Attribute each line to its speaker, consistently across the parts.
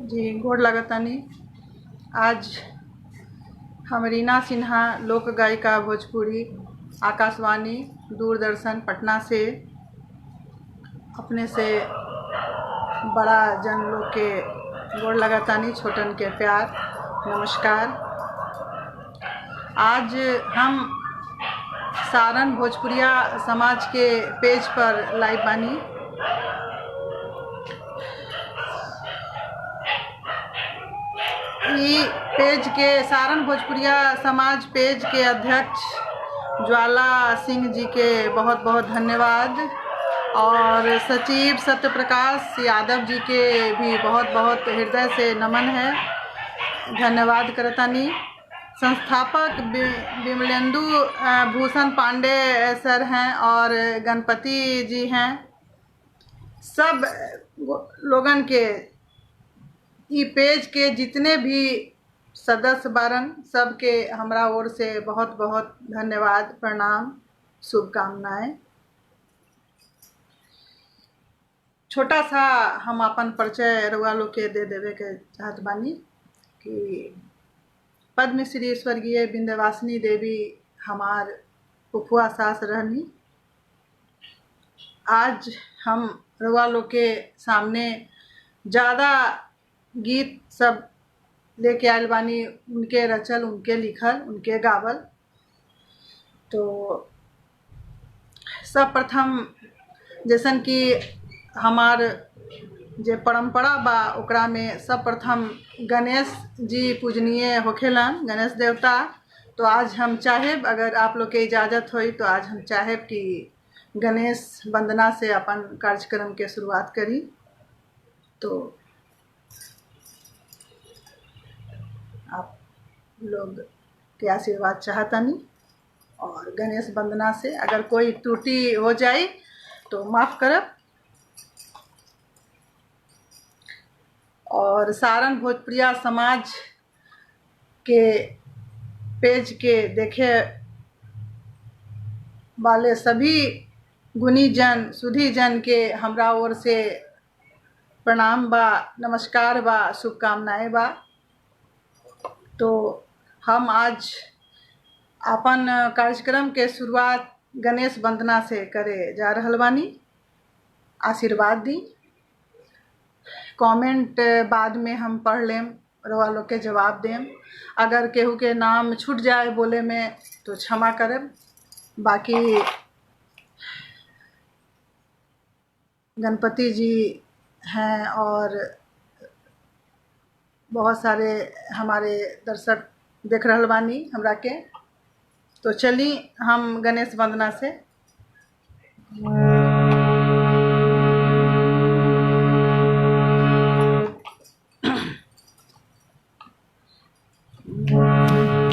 Speaker 1: जी गोड़ लगतानी। आज हम रीना सिन्हा लोक गायिका भोजपुरी आकाशवाणी दूरदर्शन पटना से अपने से बड़ा जन लोग के गोड़ लगतानी, छोटन के प्यार नमस्कार। आज हम सारण भोजपुरिया समाज के पेज पर लाइव बानी। ई पेज के सारण भोजपुरिया समाज पेज के अध्यक्ष ज्वाला सिंह जी के बहुत बहुत धन्यवाद और सचिव सत्यप्रकाश यादव जी के भी बहुत बहुत हृदय से नमन है, धन्यवाद करतानी। संस्थापक विमलेंदु भूषण पांडे सर हैं और गणपति जी हैं। सब लोगन के ई पेज के जितने भी सदस्य बारन सबके हमरा ओर से बहुत बहुत धन्यवाद, प्रणाम, शुभकामनाएं। छोटा सा हम अपन परिचय रउआ लोग के दे देवे के चाहत बानी कि पद्मश्री स्वर्गीय विंध्यवासिनी देवी हमार फुफुआ सास रहनी। आज हम रउआ लोग के सामने ज़्यादा गीत सब लेके आयल बानी, उनके रचल, उनके लिखल, उनके गावल। तो सब प्रथम जैसन कि हमार जे परंपरा बा ओकरा में सब प्रथम गणेश जी पूजनीय होखेलन, गणेश देवता। तो आज हम चाहेब, अगर आप लोग के इजाज़त होई तो आज हम चाहेब कि गणेश वंदना से अपन कार्यक्रम के शुरुआत करी। तो आप लोग के आशीर्वाद चाहतानी और गणेश वंदना से अगर कोई त्रुटि हो जाए तो माफ़ करब। और सारण भोजपुरिया समाज के पेज के देखे वाले सभी गुणी जन, सुधी जन के हमरा ओर से प्रणाम बा, नमस्कार बा, शुभकामनाएं बा। तो हम आज अपन कार्यक्रम के शुरुआत गणेश वंदना से करे जा रहल बानी। आशीर्वाद दी। कमेंट बाद में हम पढ़ लेम, रउआ लोग के जवाब देम। अगर केहू के नाम छूट जाए बोले में तो क्षमा करब। बाकी गणपति जी हैं और बहुत सारे हमारे दर्शक देख रहल बानी हमरा के। तो चली हम गणेश वंदना से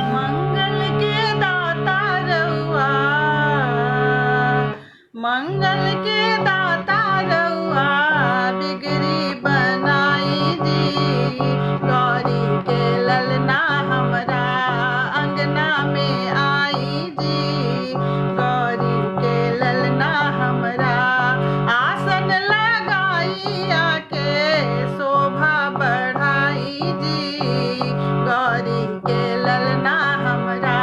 Speaker 1: मंगल के दाता रउआ, मंगल के दाता रउआ, बिगड़ी बनाई जी, गौरी के ललना हमरा अंगना में आई जी, गौरी के ललना हमरा आसन लगाई आके शोभा बढ़ाई जी, गौरी के ललना हमरा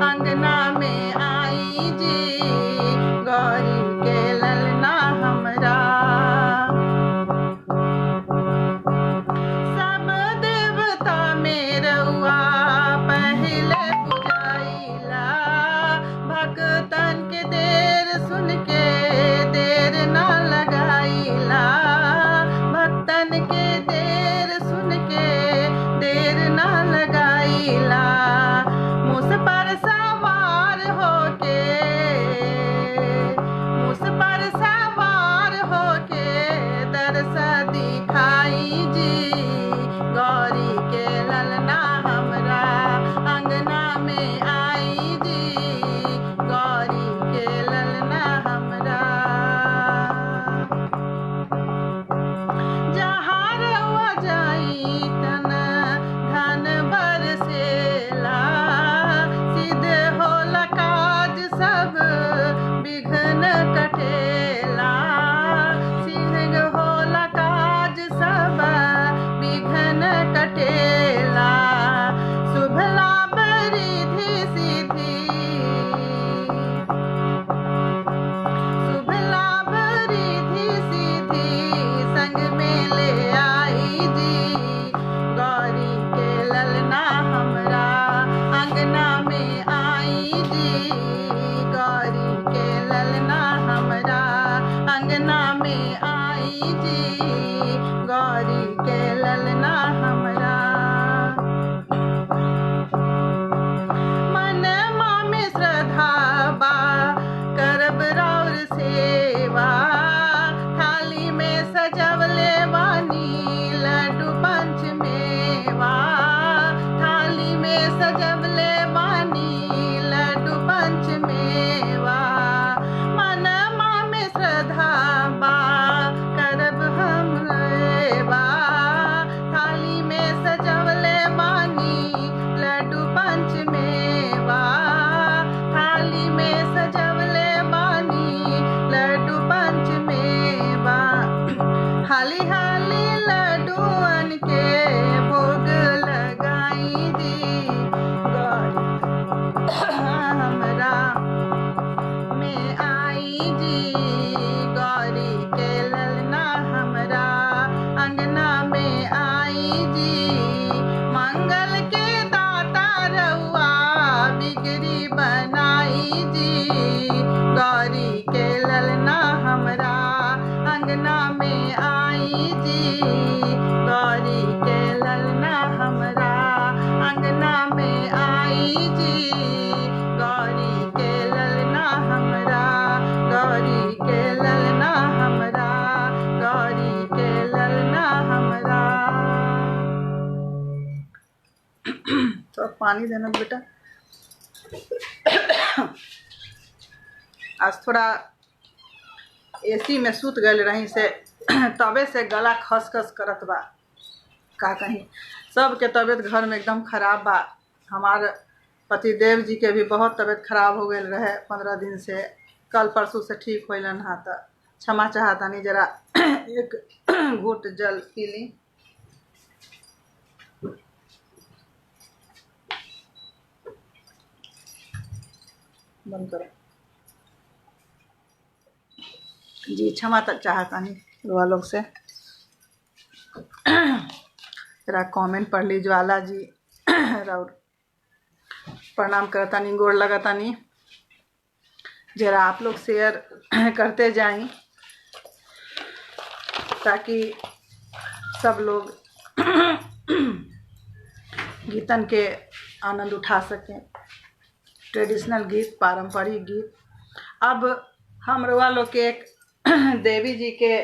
Speaker 1: अंगना में आई जी, गौरी के ललना हमरा। सब देवता में रउआ पहले पुजाइला, भक्तन के देर सुन के देर ना लगाइला, हाली हाली लड्डूअन के भोग लगाई दी हमरा में आई जी गौरी के ललना हमरा अंगना में आई जी मंगल के दाता रउआ बिगड़ी बनाई जी गौरी के ललना हमरा अंगना में आई जी गौरी के ललना हमरा अंगना में आई जी गौरी के ललना हमरा गौरी के ललना हमरा गौरी के ललना हमरा। तो पानी देना बेटा। आज थोड़ा एसी में सूत गए रही से तबे से गला खसखस करत बा। का कहीं सबके तबीयत घर में एकदम खराब बा। हमार पतिदेव जी के भी बहुत तबीयत खराब हो गए रहे 15 दिन से। कल परसों से ठीक होलन हा तो क्षमा चाहता नहीं जरा एक घूट जल पी ली। बंद करो जी। क्षमा तक चाहता नहीं युवा लोग से। जरा कमेंट पढ़ ली ज्वाला जी और प्रणाम करता नहीं गोड़ लगाता नहीं। जरा आप लोग शेयर करते जाएं ताकि सब लोग गीतन के आनंद उठा सकें। ट्रेडिशनल गीत पारंपरिक गीत। अब हम रउआ लोग के एक देवी जी के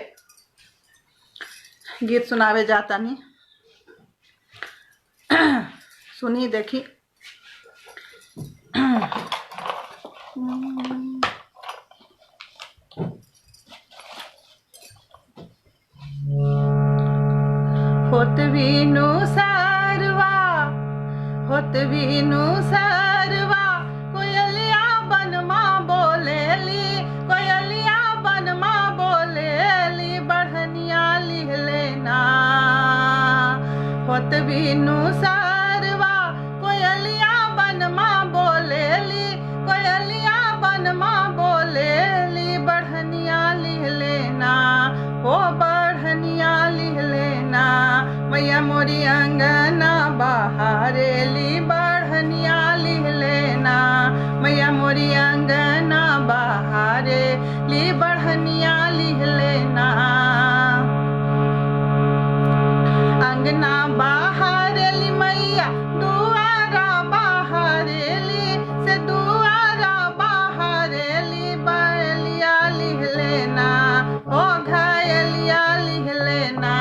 Speaker 1: गीत सुनावे जाता नहीं। सुनी देखी। होत वीनु सरवा होत वीनु सरवा कोयलिया बनमा बोलेली कोयलिया बनमा बोलेली बढ़निया लिह लेना। होत वीनु सरवा कोयलिया बनमा बोलेली कोयलिया बनमा बोलेली बढ़निया लिह लेना हो बढ़निया लिह लेना। मैया मोरी अंगना बहारेली बढ़निया लिह लेना। मैया मोरी अंगना बहारेली बढ़निया लिह लेना। अंगना बहारेली मैया दुआरा बहारेली से दुआरा बहारेली बैलिया लिह लेना ओ घायलिया लिह लेना।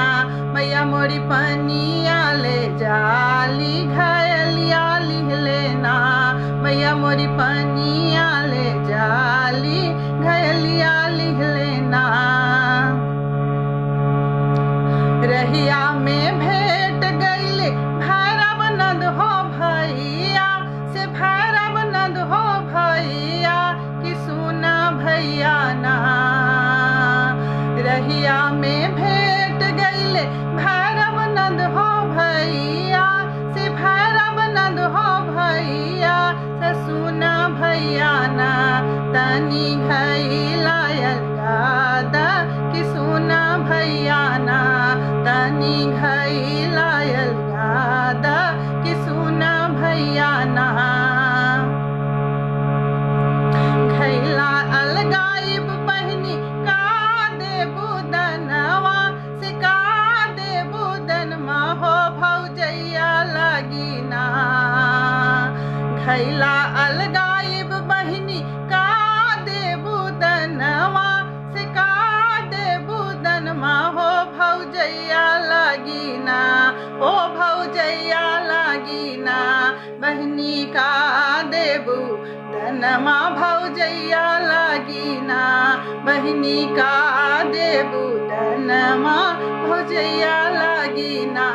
Speaker 1: मैया मोरी पनिया ले जाली घायलिया लिह लेना। मैया मोरी पनिया ले जाली घायलिया लिह लेना। रहिया में भेंट गईले भैरव नंद हो भैया से भैरव नंद हो भैया कि सुना भैया ना। रहिया में भेंट गईले भैरव नंद हो भैया से भैरव नंद हो भैया से सुना भैया ना। तनी घैला गादा कि सुना भैया ना। तनी घैला गादा कि सुना भैया ना। घैला अलगाइब बहनी का दे बुदनवा से का दे बुदनमा हो भौजैया लगीना। घैला अलगाइब बहनी का दे बुदनवा से का दे बुदनमा हो भौजैया लगीना ओ भौजैया लगीना। बहनी का देबू धनमा भौजैया लगीना। बहनी का देबू धनमा भौजैया लगीना।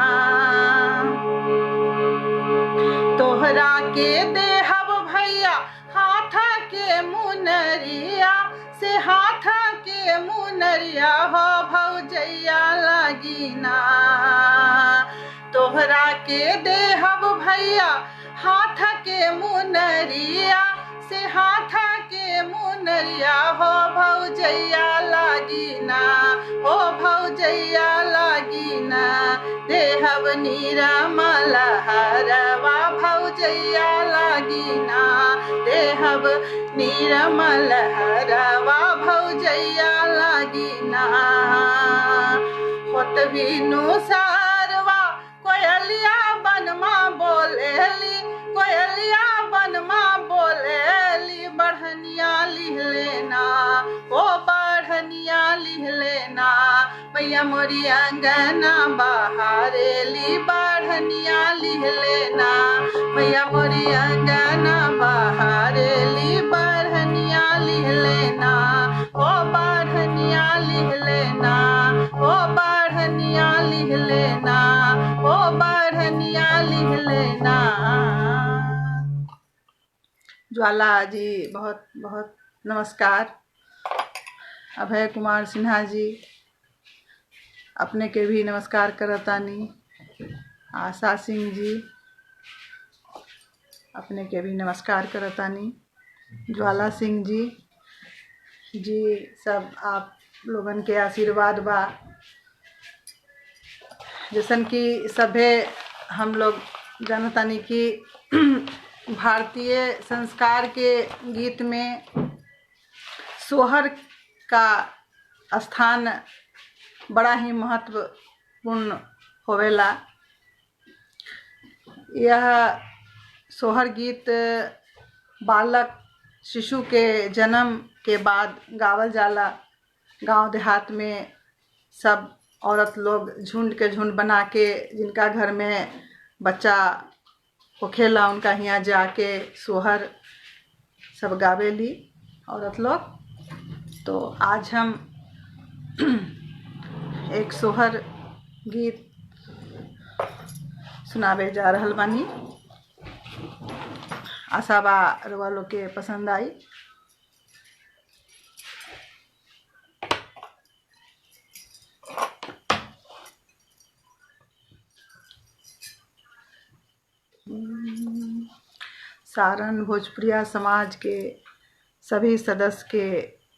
Speaker 1: तोहरा के देहब भैया हाथ के मुनरिया से हाथ के मुनरिया हो भौजैया लागी ना। तोहरा के देहब भैया हाथ के मुनरिया से हाथ के मुनरिया हो भौजैया लागी ना, हो भौजैया लागी ना। देहब निरमल हरवा भौजैया लागी ना, देहब निरमल हरवा भौजैया लागी ना। होत बिनु सारवा कोयलिया बनमा बोलेली, कोयलिया बनमा बोलेली। बढ़निया लिह लेना, ओ बढ़निया लिह लेना। मैया मोरी अंगना बहारेली, बढ़निया लिह लेना। मैया मोरी अंगना बहारेली, बढ़निया लिह लेना। ओ बढ़निया लिह लेना, ओ बढ़निया लिह लेना, ओ बढ़निया लिह लेना। ज्वाला जी बहुत बहुत नमस्कार। अभय कुमार सिन्हा जी अपने के भी नमस्कार करतानी। आशा सिंह जी अपने के भी नमस्कार करतानी। ज्वाला सिंह जी सब आप लोगन के आशीर्वाद बा। जैसन कि सभे हम लोग जानतानी कि भारतीय संस्कार के गीत में सोहर का स्थान बड़ा ही महत्वपूर्ण होवेला। यह सोहर गीत बालक शिशु के जन्म के बाद गावल जाला। गांव देहात में सब औरत लोग झुंड के झुंड बना के जिनका घर में बच्चा होखेला उनका यहाँ जाके सोहर सब गावेली औरत लोग। तो आज हम एक सोहर गीत सुनावे जा रहल बानी। आशा बा रउआ लोग के पसंद आई। सारण भोजपुरिया समाज के सभी सदस्य के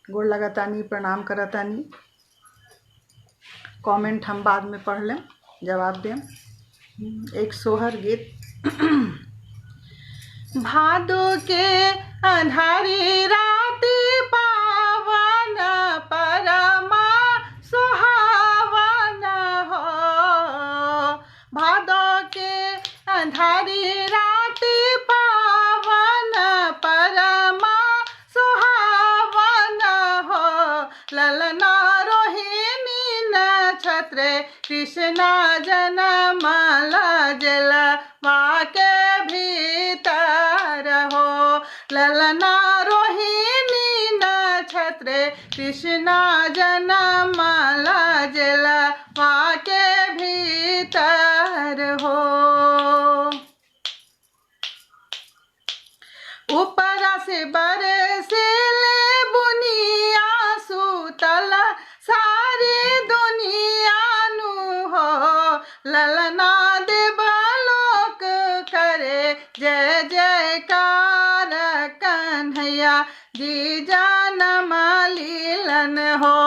Speaker 1: गोड़ लगातानी, प्रणाम करतानी। कमेंट हम बाद में पढ़ लें, जवाब दें। एक सोहर गीत। भादो के अंधारी राती पावन परमा सुहावन हो। भादो के अंधारी राती पावन परमा सुहावन हो। ललना रोहिणी नक्षत्र कृष्णा जनमल जलवा के भीतर हो। ललना रोहिणी नक्षत्र कृष्णा जनमल जलवा के भीतर हो। ऊपर से बरसेले बुनिया सुतल सारी दुनिया नु हो। ललना देवलोक करे जय जयकार कन्हैया जी जनम लीलन हो।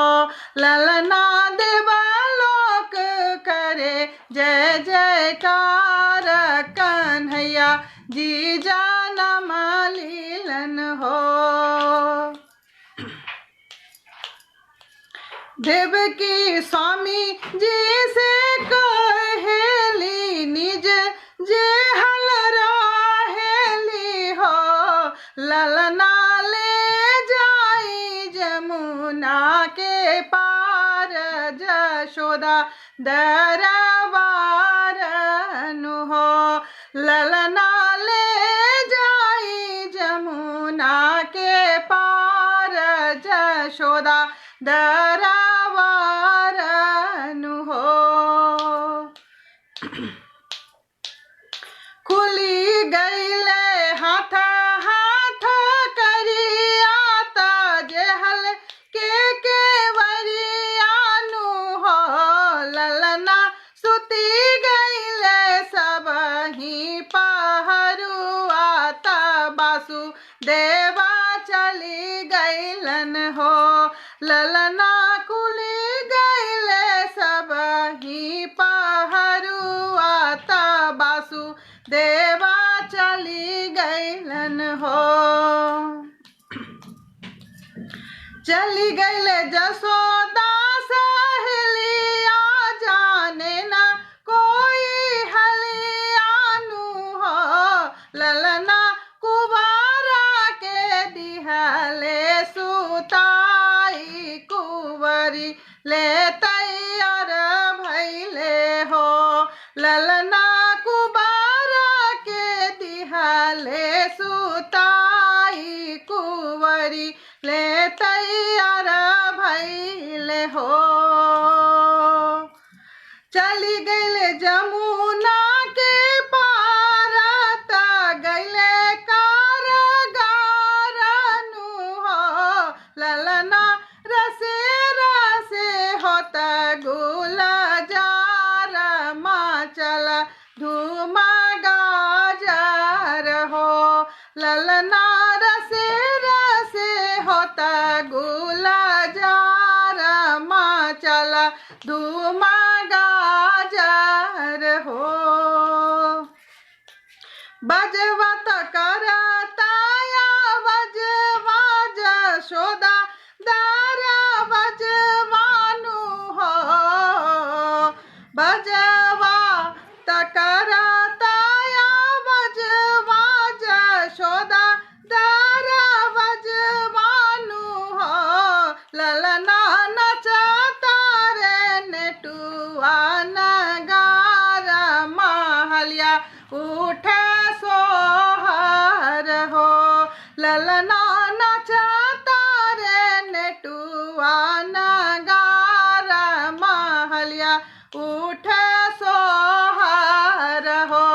Speaker 1: ललना देवलोक करे जय जयकार कन्हैया जी जनम लीलन हो। देवकी स्वामी जी से कहेली निज जे हल रहेली हो। ललना ले जाई जमुना के पार जशोदा दरबार नु हो। ललना ले जाई जमुना के पार जशोदा दरबार नु हो। खुली गईले हाथ हाथ करिया जेहल के वरिया नु हो। ललन देवा चली गईलन हो। ललना कुली गईले सब ही पहरुआ बासु देवा चली गईलन हो। चली गईले जसोदा सहेलिया जाने न कोई हलियानु हो। ललना कुवारा के दिहले सुताई कुंवरी ले तैयार भैले हो। ललना कुवारा के दिहले सुताई कुंवरी ले तैयार भैले हो। चली गईले जमुना के पार त गईले कारगारनु हो। ललना रसे रसे होत गुलजार माचल धूमा गाजर हो। ललना रसे रसे होत गुलजार माचल धूमा गाजर हो। बजवा त करताया बजवा जशोदा दारा बजवानु हो। बजवा त करताया बजवा जशोदा दारा बजवानु हो। ललना नचता रे नेटुआ नगार महलिया उठे सोहर हो। ललना नचता रे नेटुआ नगार महलिया उठे सोहर हो।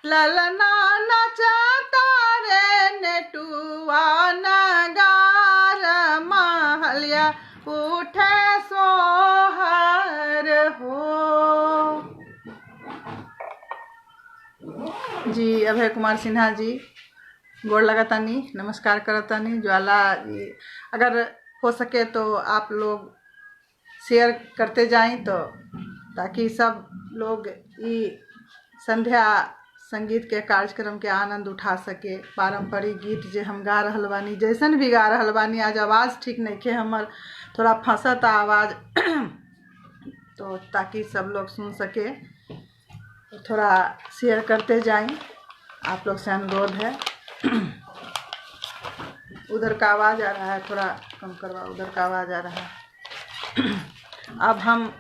Speaker 1: ललना नचता रे नेटुआ नगार महलिया उठे सोहर हो। जी अभय कुमार सिन्हा जी गोड़ लगातानी, नमस्कार करतानी। ज्वाला जी अगर हो सके तो आप लोग शेयर करते जाएं तो ताकि सब लोग ये संध्या संगीत के कार्यक्रम के आनंद उठा सके। पारंपरिक गीत जे हम गा रहल बानी, जैसन भी गा रहल बानी, आज आवाज़ ठीक नहीं खे हमर, थोड़ा फंसता आवाज़ तो ताकि सब लोग सुन सके तो थोड़ा शेयर करते जाएं, आप लोग से अनुरोध है। उधर का आवाज़ आ रहा है, थोड़ा कम करवा, उधर का आवाज़ आ रहा है। अब हम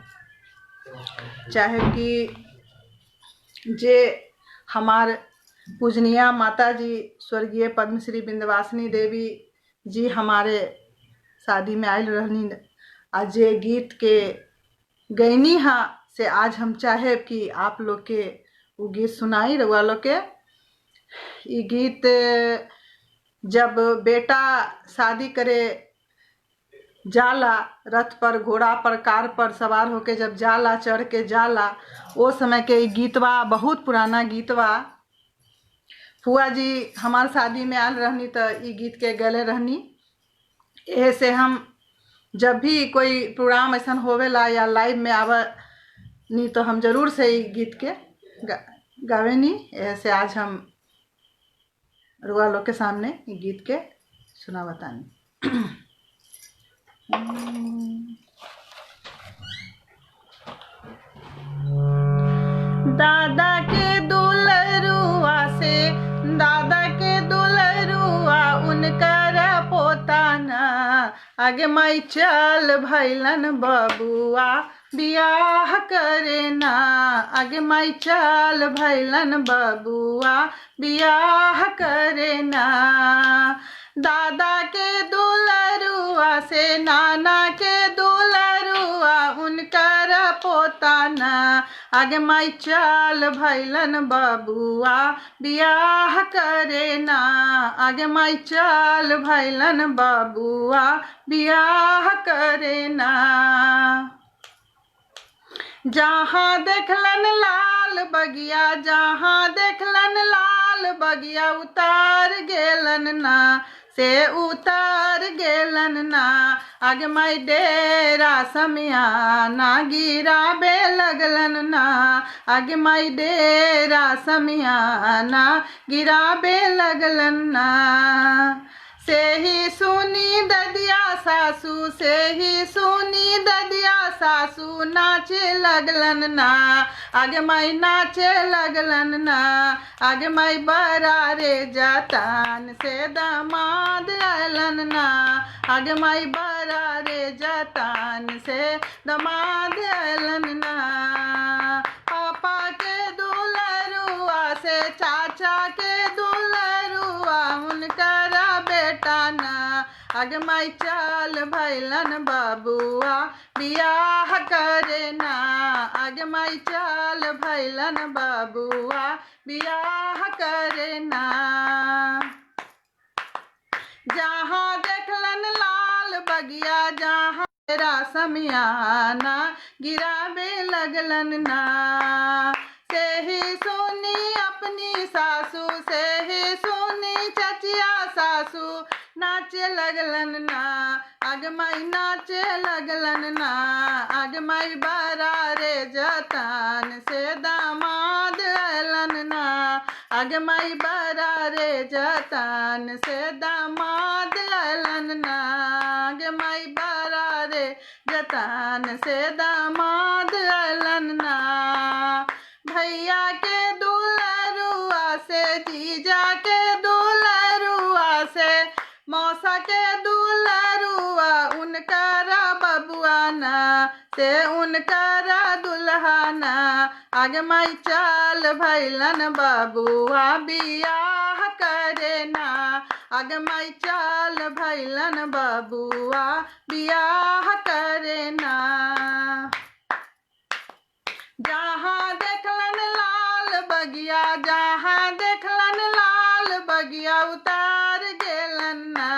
Speaker 1: चाहे कि जे हमार पूजनिया माता जी स्वर्गीय पद्मश्री विंध्यवासिनी देवी जी हमारे शादी में आयल रहनी, आज जे गीत के गैनी हाँ से आज हम चाहे कि आप लोग के वो गीत सुनाई रउआ लोग के। ये गीत जब बेटा शादी करे जाला, रथ पर घोड़ा पर कार पर सवार होके जब जाला, चढ़ के जाला, वो समय के गीतवा बहुत पुराना गीतवा। फुआ जी हमार शादी में आल रहनी तो ये गीत के गले रहनी। ऐसे हम जब भी कोई प्रोग्राम ऐसा होवेला या लाइव में आवे नी तो हम जरूर से ये गीत के गावे नी। ऐसे आज हम रुआ लोग के सामने ये गीत के सुना बतानी। दादा के दुलरुआ से दादा के दुलरुआ उनकर पोताना, आगे माई चल भैलन बबुआ बियाह करे ना, आगे माई चल भैलन बबुआ बियाह करे ना। दादा के दुलरुआ से नाना के दुलरुआ उनकर पोताना, आगे माई चल भैलन बबुआ बियाह करे ना, आगे माई चल भैलन बबुआ बियाह करे ना। जहाँ देखलन लाल बगिया, जहाँ देखलन लाल लाल बगिया उतार गेलन ना से उतार गेलन ना आगे माई डेरा समियाना गिराबे लगलन ना आगे माई डेरा समियाना गिराबे लगलन ना से ही सुनी ददिया सासू से ही सुनी ददिया सासू नाचे लगलन ना आगे माई नाचे लगलन ना आगे माई बरारे जतान से दामाद अलन ना आगे माई बरारे जतान से दामाद अलन ना पापा के दुलरुआ से चाचा के दुलरुआ उनकर बेटा ना आगे माई चाल भैलन बबुआ बियाह करे ना आगे माई चाल भैलन बबुआ बियाह करे ना जहाँ देखलन लाल बगिया जहाँ तेरा समियाना गिराबे लगलन ना से ही सुनी अपनी सासू से ही सुनी चचिया सासू नाचे लगलन ना आग माई नाचे लगलन ना आग माई बरारे जतान से दामाद अलन ना आग माई बरारे जतान से दामाद अलन ना आग माई बरारे जतान से दामाद अलन ना भैया के दुलरुआ से जीजा के दुलरुआ से मौसा के दुलरुआ उनकर बबुआना से उनकर दुल्हाना आगे माई चाल भैलन बबुआ बियाह करे ना आगे माई चाल भैलन बबुआ बियाह करे ना जहाँ देखलन लाल बगिया जहाँ देखलन लाल बगिया उतार गेलन ना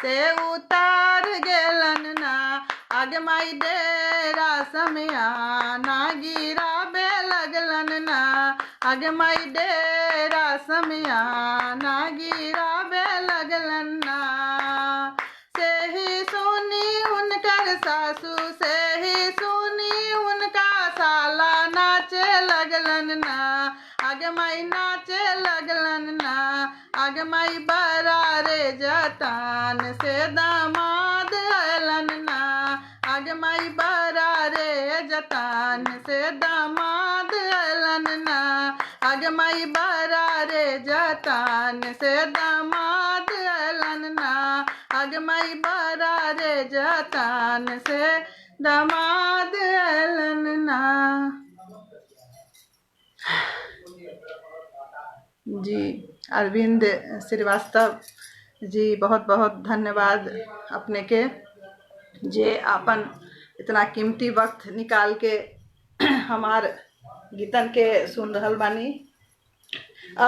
Speaker 1: से उतार गेलन ना आगे माई डेरा समियाना गिराबे लगलन ना आगे माई डेरा समियाना गिराबे लगलन ना से ही सुनी उनकर सासू से ही सुनी उनका साला नाचे लगलन ना आगे माई नाचे लगलन ना आगे माई बरारे जतान से दामाद अलन ना आगे माई बरारे जतान से दामाद अलन ना आगे माई बरारे जतान से दामाद अलन ना आगे माई बरारे जतान से दामाद अलन ना। जी अरविंद श्रीवास्तव जी बहुत बहुत धन्यवाद अपने के जे अपन इतना कीमती वक्त निकाल के हमार गीतन के सुन रहल बानी।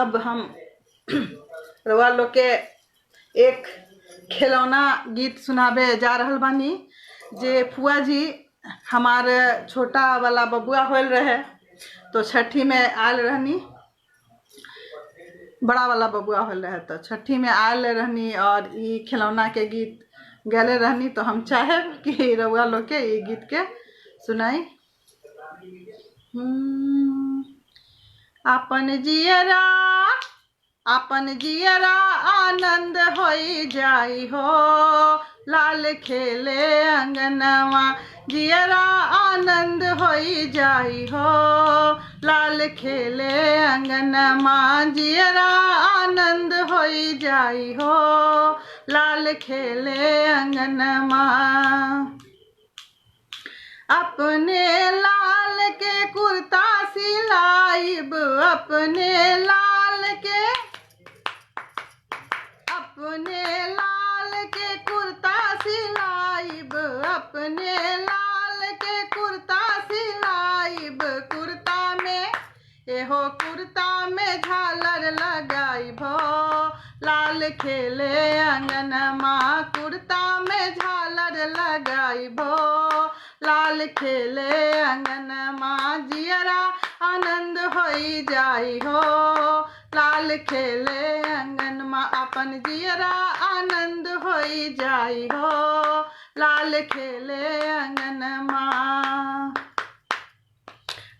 Speaker 1: अब हम रउआ लोग के एक खिलौना गीत सुनाबे जा रहल बानी जे फुआ जी हमार छोटा वाला बबुआ होल रहे तो छठी में आयल रहनी, बड़ा वाला बबुआ होल रहे तो छठी में आयल रहनी और ये खिलौना के गीत गले रहनी तो हम चाहे कि रउआ लोग के ये गीत के सुनाई। अपन जियरा आनंद होई जाई हो लाल खेले अंगनवा जियरा आनंद होई जाई हो लाल खेले अंगनमा जियरा आनंद होई जाई हो लाल खेले अंगनमा। अपने लाल के कुर्ता सिलाइब अपने लाल के कुर्ता सिलाइब अपने लाल के कुर्ता सिलाइब कुर्ता में एहो कुर्ता में झालर लगाइब लाल खेले अंगनमा कुर्ता में झालर लगाइब लाल खेले अंगनमा जियरा आनंद होई जाई हो लाल खेले अंगन माँ अपन जियरा आनंद होई जाई हो। लाल खेले अंगन माँ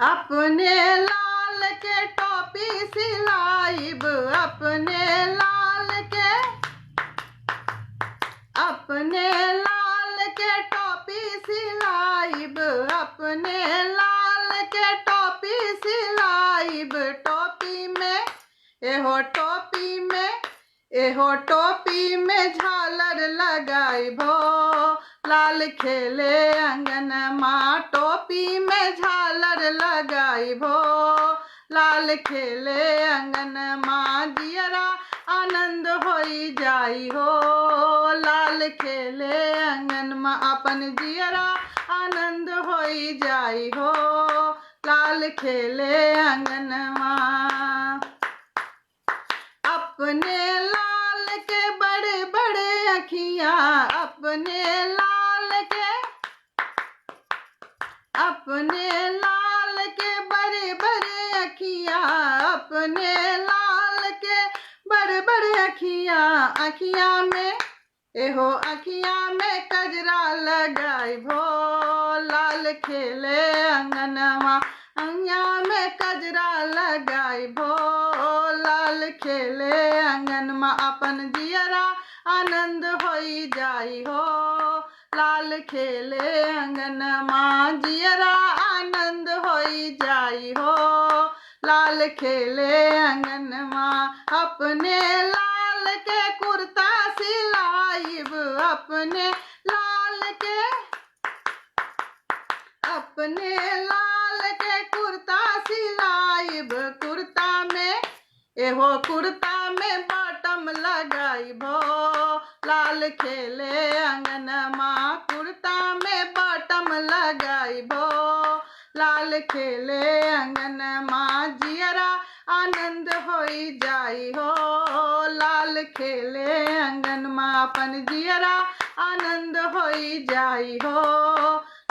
Speaker 1: अपने लाल के टोपी सिलाइब, अपने लाल के टोपी सिलाइब, अपने लाल के टोपी सिलाइब। एहो टोपी में झालर लगाइब हो। लाल खेले अंगन माँ टोपी में झालर लगाइब हो। लाल खेले अंगन माँ जियरा आनंद होई जाई हो। लाल खेले अंगन माँ अपन जियरा आनंद होई जाई हो। लाल खेले अंगन माँ अपने लाल के बड़े बड़े अखियाँ, अपने लाल के बड़े बड़े अखियाँ, अपने लाल के बड़े बड़े अखियाँ में एहो अखियाँ में कजरा लगाइब हो। लाल खेले अंगनवा अखियाँ में कजरा लगाइब हो। लाल खेले अंगनमा अपन जियरा आनंद होई जाई हो। लाल खेले अंगनमा जियरा आनंद होई जाई हो। लाल खेले अंगनमा अपने लाल के कुर्ता सिलाइब, अपने लाल के कुर्ता सिलाइब। कुर्ता में बटम लगाइब हो। लाल खेले अंगनमा कुर्ता में बटम लगाइब हो। लाल खेले अंगनमा जियरा आनंद होई जाई हो। लाल खेले अंगनमा अपन जियरा आनंद होई जाई हो।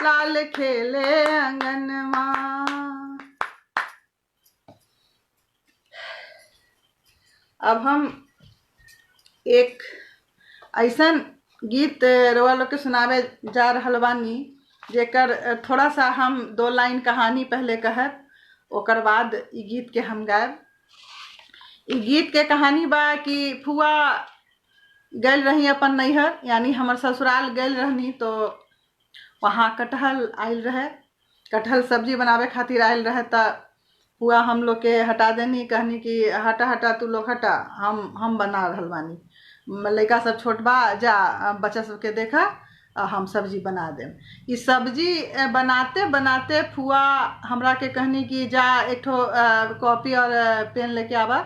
Speaker 1: लाल खेले अंगनमा। अब हम एक ऐसन गीत रउआ लोग के सुनावे जा रहल बानी जेकर थोड़ा सा हम 2 लाइन कहानी पहले कहब, ओकर बाद ई गीत के हम गायब। ई गीत के कहानी बा कि फुआ गल रही अपन नैहर, यानी हमर ससुराल गल रहनी, तो वहाँ कटहल आयल रहे, कटहल सब्जी बनावे खातिर आयल रहे। त फुआ हम लोग के हटा देनी, कहनी कि हटा हटा तू लोग हटा, हम बना रहल बानी, लड़का सब छोट बा, जा बच्चा सबके देखा, हम सब्जी बना देम। ई सब्जी बनाते बनाते फुआ हमरा के कहनी कि जा एक ठो कॉपी और पेन लेके आवा,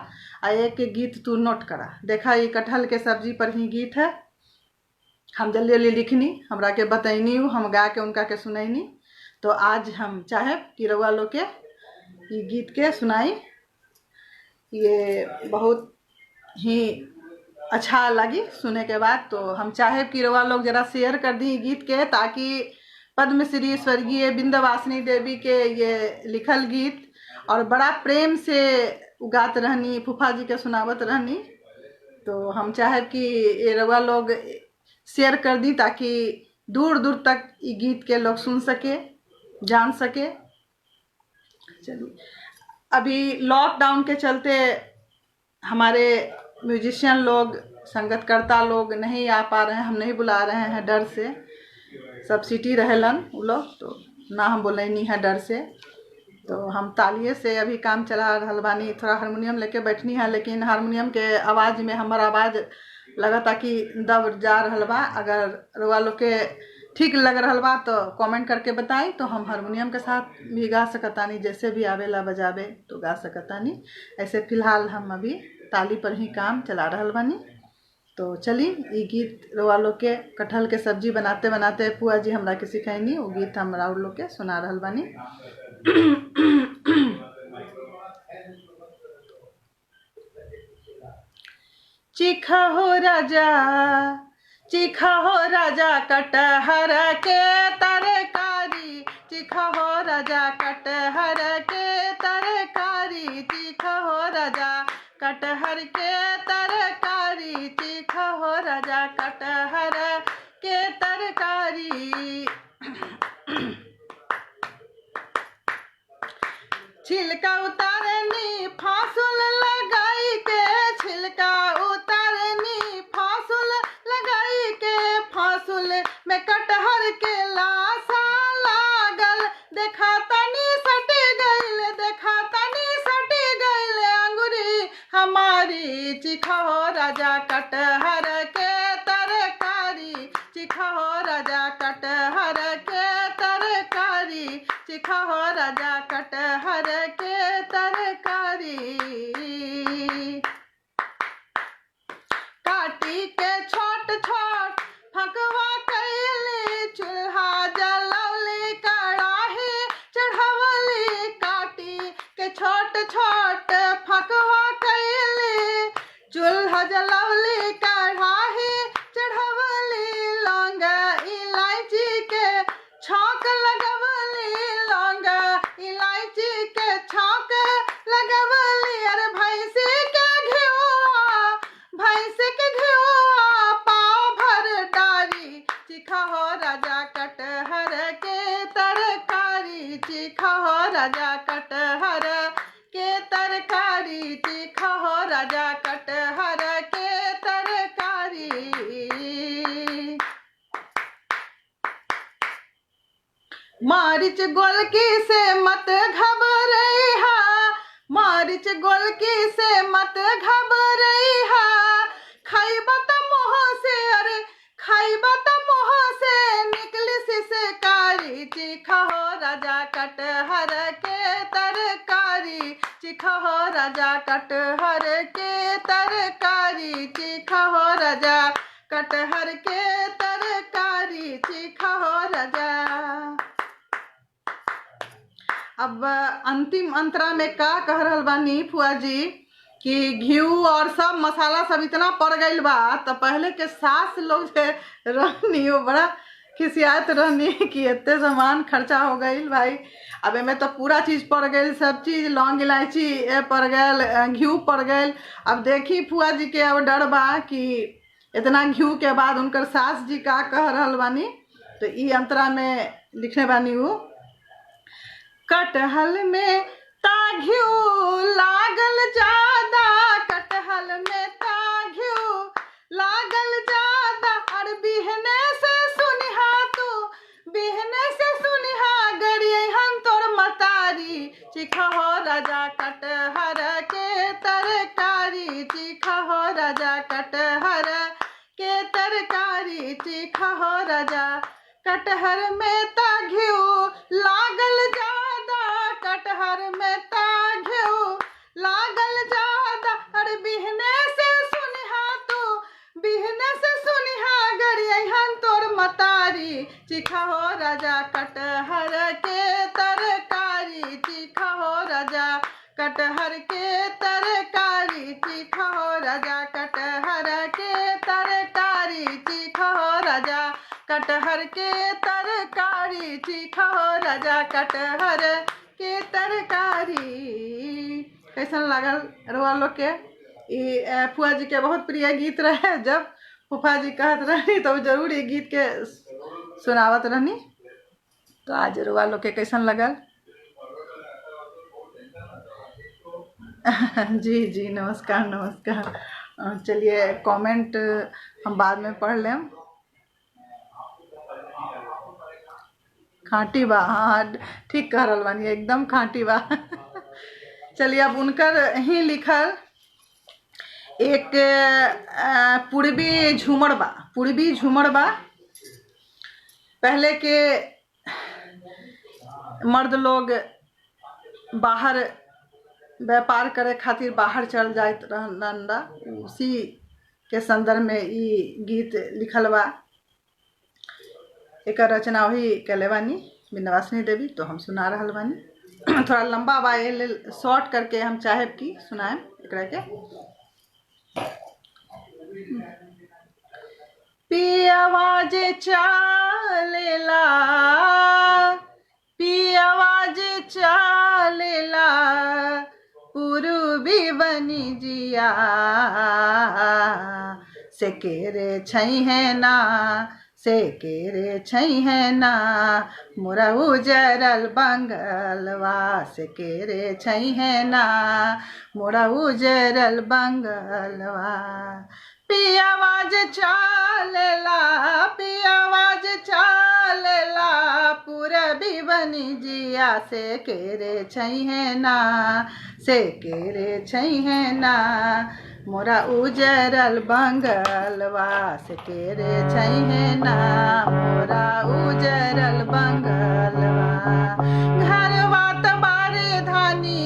Speaker 1: एक गीत तू नोट करा, देखा ये कटहल के सब्जी पर ही गीत है। हम जल्दी जल्दी लिखनी, हमरा के बतैनी, हम गा के उनका के सुनैनी। तो आज हम चाहे कि रउआ लोग के ये गीत के सुनाई। ये बहुत ही अच्छा लगी सुने के बाद। तो हम चाहे कि रउआ लोग जरा शेयर कर दी गीत के, ताकि पद्मश्री स्वर्गीय विंध्यवासिनी देवी के ये लिखल गीत और बड़ा प्रेम से उगात रहनी, फूफा जी के सुनावत रहनी। तो हम चाहे कि ये रउआ लोग शेयर कर दी, ताकि दूर दूर तक ये गीत के लोग सुन सके, जान सके। चलिए, अभी लॉकडाउन के चलते हमारे म्यूजिशियन लोग, संगतकर्ता लोग नहीं आ पा रहे हैं, हम नहीं बुला रहे हैं डर से। सब सिटी रहेलन वो लोग, तो ना हम बोले नहीं है डर से। तो हम तालिये से अभी काम चला रहल बानी। थोड़ा हारमोनियम लेके बैठनी है, लेकिन हारमोनियम के आवाज़ में हमारा आवाज़ लगता कि दब जा रहल बा। अगर रउआ लोग के ठीक लग रहल बा तो कमेंट करके बताई, तो हम हारमोनियम के साथ भी गा सकतानी, जैसे भी आवेला बजावे तो गा सकतानी। ऐसे फिलहाल हम अभी ताली पर ही काम चला रहल बानी। तो चली ये गीत रउआ लोग के कटहल के सब्जी बनाते बनाते फुआ जी हमरा के सिखैनी, वो गीत हम रउआ लोग के सुना रहल बानी। चिखा हो राजा कटहर के तरकारी, चिखा हो राजा कटहर के तरकारी, चिखा हो राजा कटहर के तरकारी चीखा हो राजा कटहर के तरकारी। छिलका उतारनी फांसुल लगाई के, छिलका उतारनी फांसुल लगाई के, फांसुल में कटहर के लाशा लागल, देखा तनी सटी गइल, देखा तनी सटी गइल अंगुरी हमारी। चिखा हो राजा कटहर के तरकारी चिखा हो राजा कटहर के तरकारी चिखा हो राजा कटहर के तरकारी। काटी के छोट छोट फकवा कैली, चूल्हा जलौली कड़ाही चढ़वली। काटी के छोट छोट फकवा कैली, चूल्हा जलौली कड़ाही चढ़वली। लौंग इलायची के छौंक लगवली, लौंग इलायची के छौंक लगवली। अरे भैंसी के घिउआ, भैंसी के घिउआ पाव भर डारी। चिखा हो राजा कटहर के तरकारी चिखा हो राजा कटहर के तरकारी चिखा हो राजा कटहर के तरकारी। मारिच गोलकी से मत घबरइहा, मारिच गोलकी से मत घबरइहा। खइबा त मुँह से, अरे खइबा त मुँह से निकली सिसकारी। चिखा हो राजा कटहर के तरकारी चिखा हो राजा कटहर के तरकारी चिखा हो राजा कटहर के तरकारी चिखा हो राजा। अब अंतिम अंतरा में का कह रहल बानी फुआ जी कि घिऊ और सब मसाला सब इतना पड़ गइल बा। तो पहले के सास लोग जे रहनी वो बड़ा खिसियात रहनी कि इतने सामान खर्चा हो गइल भाई। अब एमें तो पूरा चीज़ पड़ गइल, सब चीज़ लौंग इलायची पड़ गइल, घिऊ पड़ गइल। अब देखी फुआ जी के अब डर बा कि इतना घिऊ के बाद उनकर सास जी का कह रहल बानी। तो ई अंतरा में लिखने बानी वो कटहल में ता घिऊ लागल ज्यादा, कटहल में ता घिऊ लागल ज्यादा। और बिहने से सुनिहा तू, बिहने से सुनिहा गरियहन तोर मतारी। चिखा हो राजा कटहर के तरकारी चिखा हो राजा कटहर के तरकारी चिखा हो राजा। कटहर में ता घिऊ लागल ज्यादा, कटहर में ता घिऊ लागल ज्यादा। अरे बिहने से सुनिहा तू, बिहने से सुनिहा गरियहन तोर मतारी। चिखा हो राजा कटहर के तरकारी चिखा हो राजा कटहर के तरकारी चिखा हो राजा कटहर के तरकारी चिखा हो राजा कटहर के तरकारी चिखा हो राजा कटहर के तरकारी। कैसन लागल रउआ लोग के? ये फुआ जी के बहुत प्रिय गीत रहे। जब फूफा जी कहत रहनी तो जरूर ये गीत के सुनावत रहनी। तो आज रउआ लोग के कैसन लगल? जी जी नमस्कार नमस्कार। चलिए कमेंट हम बाद में पढ़ लें। खाँटी बा, हाँ ठीक कह रहल बानी, एकदम खाँटी बा। चलिए अब उनकर ही लिखल एक पूर्वी झूमर बा, पूर्वी झूमर बा। पहले के मर्द लोग बाहर व्यापार करे खातिर बाहर चल जात रहलन। उसी के संदर्भ में ई गीत लिखल बा। एक रचना वही कैले बानी विंध्यवासिनी देवी। तो हम सुना रहल बानी। थोड़ा लंबा बा, ये शॉर्ट करके हम चाहे कि सुनाएं एकरा के। पियवा जे चालेला, पियवा जे चालेला पूर्वी बनी जिया से केरे छई है ना से केरे छई है ना मोरा उजरल बंगलवा से केरे छई है ना मोरा उजरल बंगलवा पियावाज चालेला पियावाज चालेला पूरबी बनी जिया से केरे छई है ना से केरे छई है ना मोरा उजरल बंगलवा से केरे छई है ना मोरा उजरल बंगलवा घरवा तबारे धानी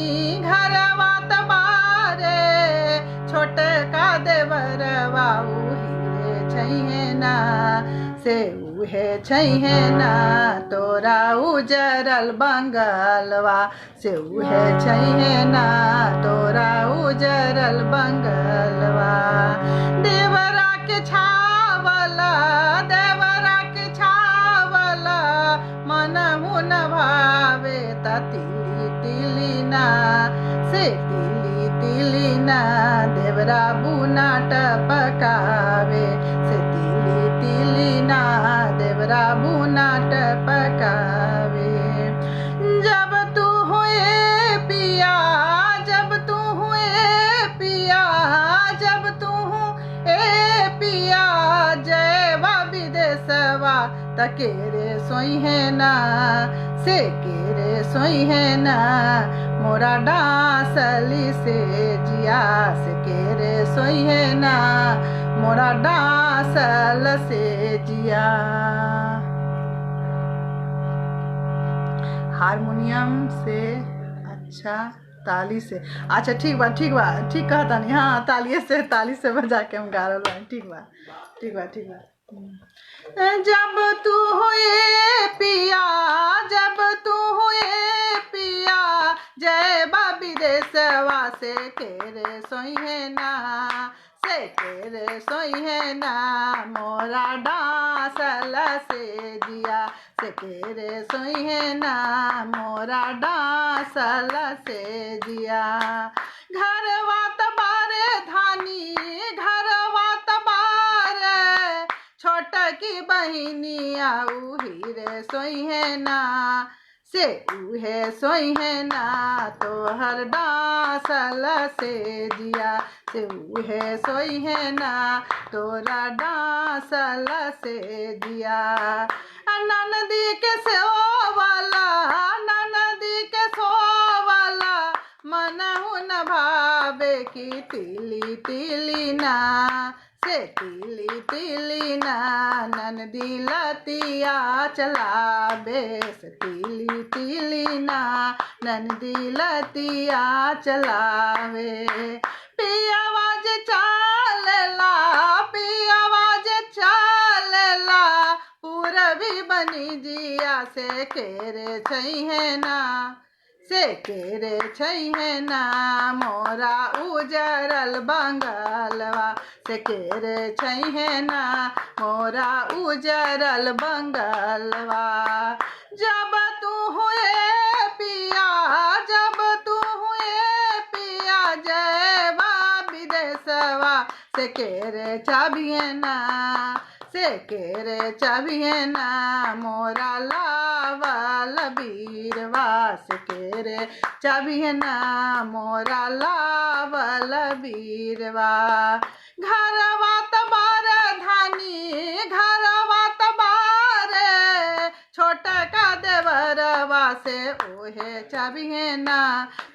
Speaker 1: घरवा तबारे छोटे का देवरवा उहे छई है ना से उहे छई है ना तोरा उजरल बंगलवा से उहे छई है ना तोरा उजरल बंगलवा देवरा के छावला देवरा के छावला मन मुन भावे ता तिली तिली ना से तिली तिली ना देवरा बुना टपकावे से तिली तिली ना देवरा बुना टपकावे जब तू हुए पिया जब तू हुए पिया जब तू हुए पिया जय विदेशवा तकेरे सोई है ना से केरे सोई है ना मोरा डांसली से जिया से केरे सोई है ना मोरा डांसल से जिया। हारमोनियम से अच्छा ताली से अच्छा ठीक बा ठीक कहता नहीं हाँ ताली से बजा के हम गा रहे बानी ठीक बा जब तू हुए पिया जब तू हुए पिया जय बाबी देशवा से केरे सोई है ना से केरे सोई है ना मोरा डांसल से जिया से केरे सोई है ना मोरा डांसल से जिया घरवा तबारे धानी घरवा तबारे छोट की बहिनिया उही रे सोई है ना से उहे सोई है ना तोहर डांसल से जिया से उहे सोई है ना तोरा डांसल से जिया ननदी के सोवाला ननदी के सोवाला मनहु न भावे की तिली तिली ना से तिली तिली ना ननदी लतिया चलावे से तिली तिली ना ननदी लतिया चलावे पियावाज चालेला पियावाज चालेला पूरबी बनी जिया से केरे छई है ना से केरे छई है ना मोरा उजरल बंगलवा से केरे छई है ना मोरा उजरल बंगलवा जब तू हुए पिया जब तू हुए पिया जय विदेशवा से केरे चाबिए ना से केरे चाबिए ना मोरा लावल बीरवा से केरे चाबिए ना मोरा लावल बीरवा घरवा तबार धानी घरवा तबारे छोट का देवरवा से ओहे चाबिए ना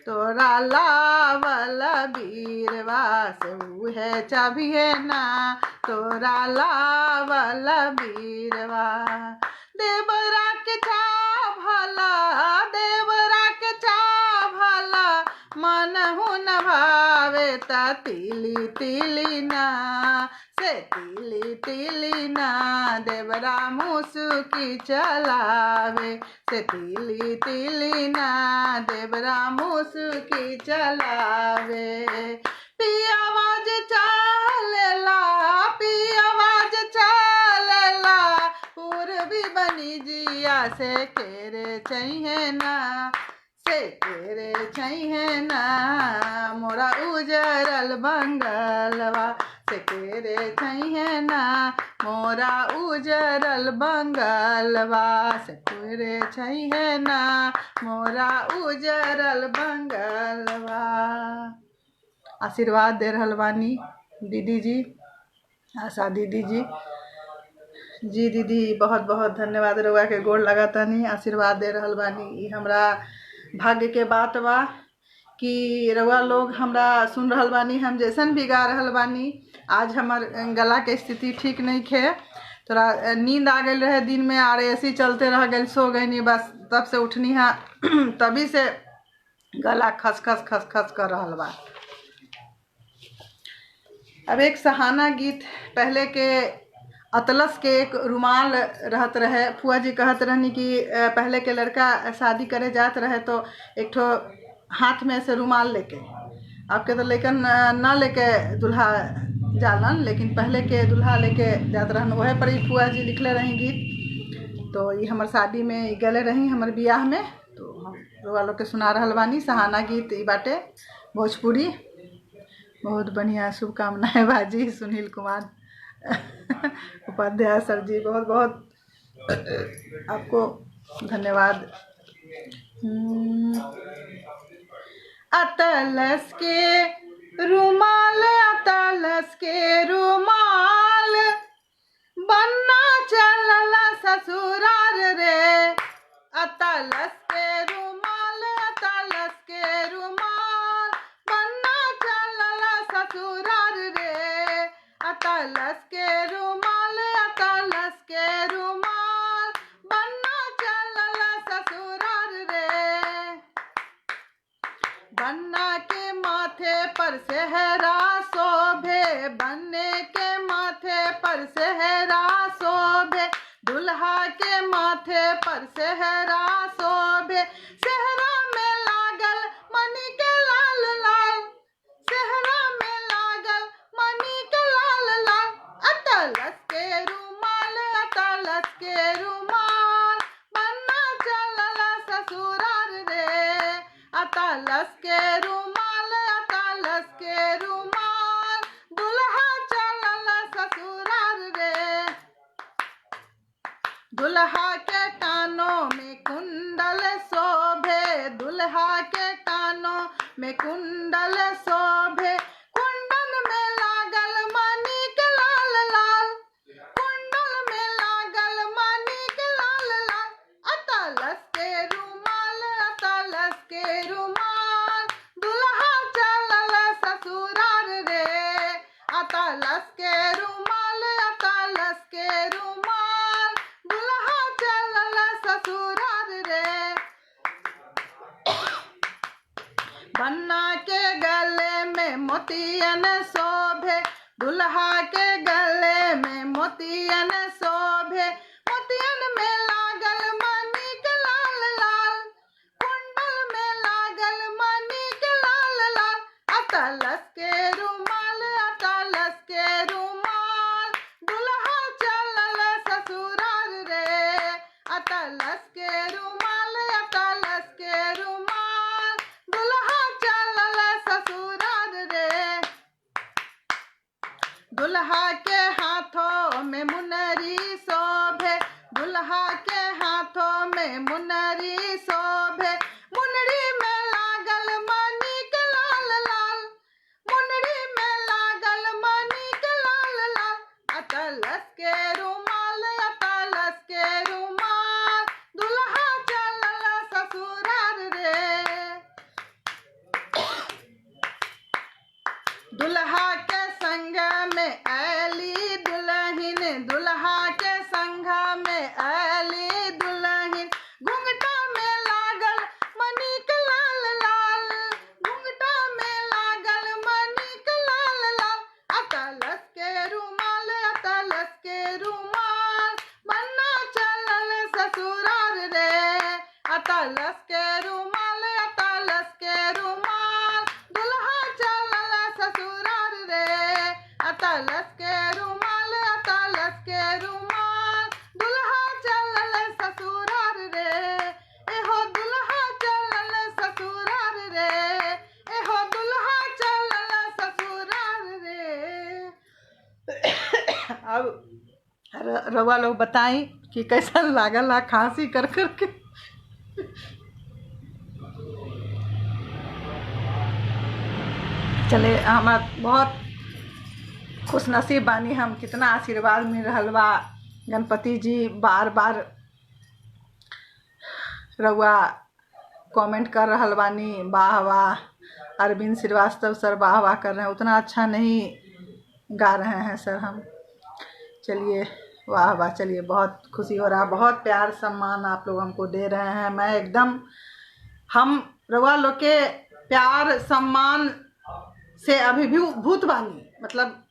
Speaker 1: तोरा लावल बीरवा से उहे चाबिए ना तोरा लावल बीरवा देवरा के चाभला देवरा के चाभला मनहु न भावे ता तिली तिली ना से तिली तिली ना देवरा मुसुकी चलावे से तिली तिली ना देवरा मुसुकी चलावे पियावाज चालेला पियावाज चालेला पूरबी बनी जिया से केरे चाहिए ना से से केरे छैहे ना मोरा उजरल बंगलवा से केरे छैहे ना मोरा उजरल बंगलवा से केरे छैहे ना मोरा उजरल बंगलवा। आशीर्वाद दे रहल बानी दीदी जी, आशा दीदी जी। जी दीदी बहुत बहुत धन्यवाद, रउआ के गोड़ लगातानी, आशीर्वाद दे रहल बानी। ई हमरा भाग्य के बात बा कि रउआ लोग हमरा सुन रहल बानी। हम जैसन भी गा रहल बानी, आज हमर गला के स्थिति ठीक नहीं खे, थोड़ा नींद आ गई रहे दिन में, और ऐसे चलते रह गई, सो गई नहीं, बस तब से उठनी है तभी से गला खसखस खसखस कर रहल बा। अब एक सहाना गीत, पहले के अतलस के एक रुमाल रहत रहे, फुआ जी कहत रहनी कि पहले के लड़का शादी करे जात रहे तो एक ठो हाथ में से रुमाल लेके, अब के तो लेकिन न लेके दुल्हा जालन, लेकिन पहले के दुल्हा लेके जात रहन। वह पर ही फुआ जी लिखले रही गीत, तो ये हमार शादी में गले रही, हमार बियाह में, तो हम रउआ लोग के सुना रहल बानी। सहाना गीत ई बाटे भोजपुरी। बहुत बढ़िया, शुभकामनाएं बाजी सुनील कुमार उपाध्याय सर जी, बहुत बहुत आपको धन्यवाद। अतलस के रुमाल, अतलस के रुमाल, बन्ना चलला ससुरार रे। अतलस के रुमाल, अतलस के रुमाल, बन्ना चलला ससुरार रे। अतलस के रुमाल, अतलस के रुमाल, बन्ना चलला ससुरार रे। बन्ना के माथे पर सेहरा शोभे, बन्ने के माथे पर सेहरा शोभे, दुल्हा के माथे पर सेहरा शोभे। सेहरा में लागल मणि के लाल लाल, सेहरा में लागल मणि के लाल लाल। अतलस के रुमाल, अतलस के रुमाल, बन्ना चलला ससुरार रे। अतलस के रुमाल, अतलस के रुमाल, दुल्हा चलला ससुरार रे। दुल्हा के कानों में कुंडल शोभे, दुल्हा के कानों में कुंडल शोभे, कुंडल में लागल मणि के लाल लाल, कुंडल में लागल मणि के लाल लाल। अतलस के रुमाल, अतलस के रुमाल, दुल्हा चलला ससुरार रे। अतलस के रुमाल, अतलस के रुमाल, दुल्हा चलला ससुरार रे। बन्ना के गले में मोतियन शोभे, दुल्हा के गले में मोतियन शोभे, मोतियन में लागल मणि के लाल लाल, कुंडल में लागल मणि के लाल लाल। अतलस के रुमाल, अतलस के रुमाल, दुल्हा चलला ससुरार रे। अतलस के रुमाल, अतलस के रुमाल, दुल्हा चलला ससुरार रे। दुल्हा के हाथों में मुनरी शोभे, दुल्हा के हाथों में मुनरी शोभे, मुनरी में लागल मणि के लाल लाल, मुनरी में लागल मणि के लाल लाल। अतलस के रुमाल, अतलस के रुमाल, दुल्हा चलला ससुरार रे। दुल्हा के संग में आली दुल्हन, दुल्हा के संग में आली दुल्हन, घुंघटा में लागल अब रउआ लोग बताई कि कैसा लागल है खांसी कर कर के। चले हमारा बहुत खुश नसीब बानी हम, कितना आशीर्वाद मिल रहल बा। गणपति जी बार बार रउआ कमेंट कर रहल बानी, वाह वाह। अरविंद श्रीवास्तव सर वाह वाह कर रहे हैं, उतना अच्छा नहीं गा रहे हैं सर हम। चलिए वाह वाह, चलिए बहुत खुशी हो रहा, बहुत प्यार सम्मान आप लोग हमको दे रहे हैं। मैं एकदम हम रउआ लोग के प्यार सम्मान से अभिभूत बानी, मतलब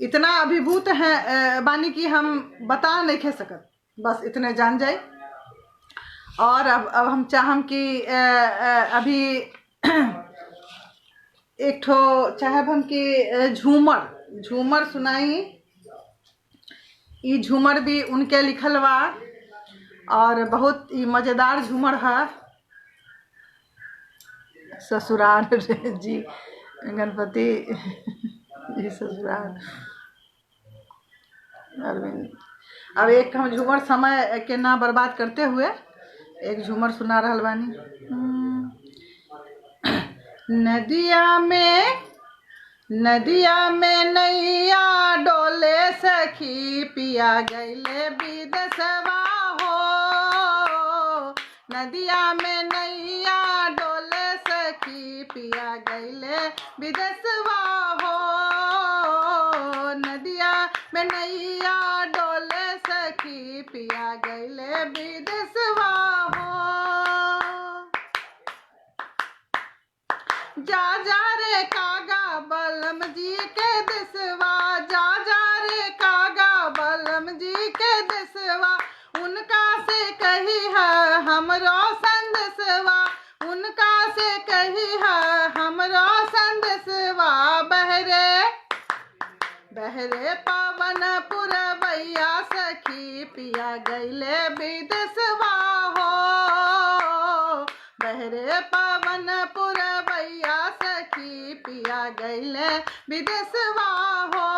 Speaker 1: इतना अभिभूत है बानी कि हम बता नहीं खे सकत, बस इतने जान जाए। और अब हम चाहम कि अभी एक ठो चाहब हम कि झूमर सुनाई। ये झूमर भी उनके लिखल बा और बहुत ही मज़ेदार झूमर है। ससुराल जी गणपति जी ससुराल अरविंद। अब एक हम झूमर समय के ना बर्बाद करते हुए एक झूमर सुना रहल बानी। नदिया में नैया डोले सखी, पिया गईले विदेशवा हो। नदिया में नैया डोले सखी, पिया गईले विदेशवा हो। नदिया में नैया डोले सखी, पिया गईले विदेशवा हो। जा जा रे कागा बलम जी के देसवा, जा जा रे कागा बलम जी के देसवा। उनका से कही है हमरो संदेशवा, उनका से कही है हमरो संदेशवा। बहरे पवन पुरवैया सखी, पिया गईले विदेशवा हो। बहरे पवन पुरवैया सखी, पिया गईले विदेशवा हो।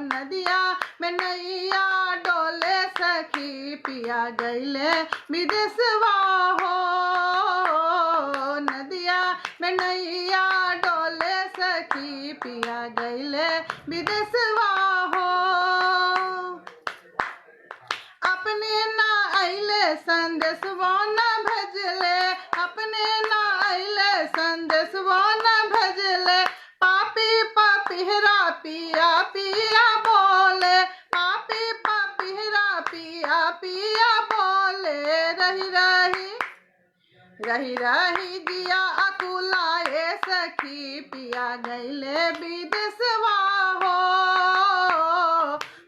Speaker 1: नदिया में नैया डोले सखी, पिया गईले विदेशवा हो। नदिया में नैया डोले सखी, पिया गईले विदेशवा हो। अपने ना आइले संदेशवा न भजले, अपने ना आइले संदेशवा न भजले। पापी पपिहरा पिया पिया बोले, पापी पपिहरा पिया पिया बोले। रही रही जिया अकुलाए सखी, पिया गईले विदेशवा हो।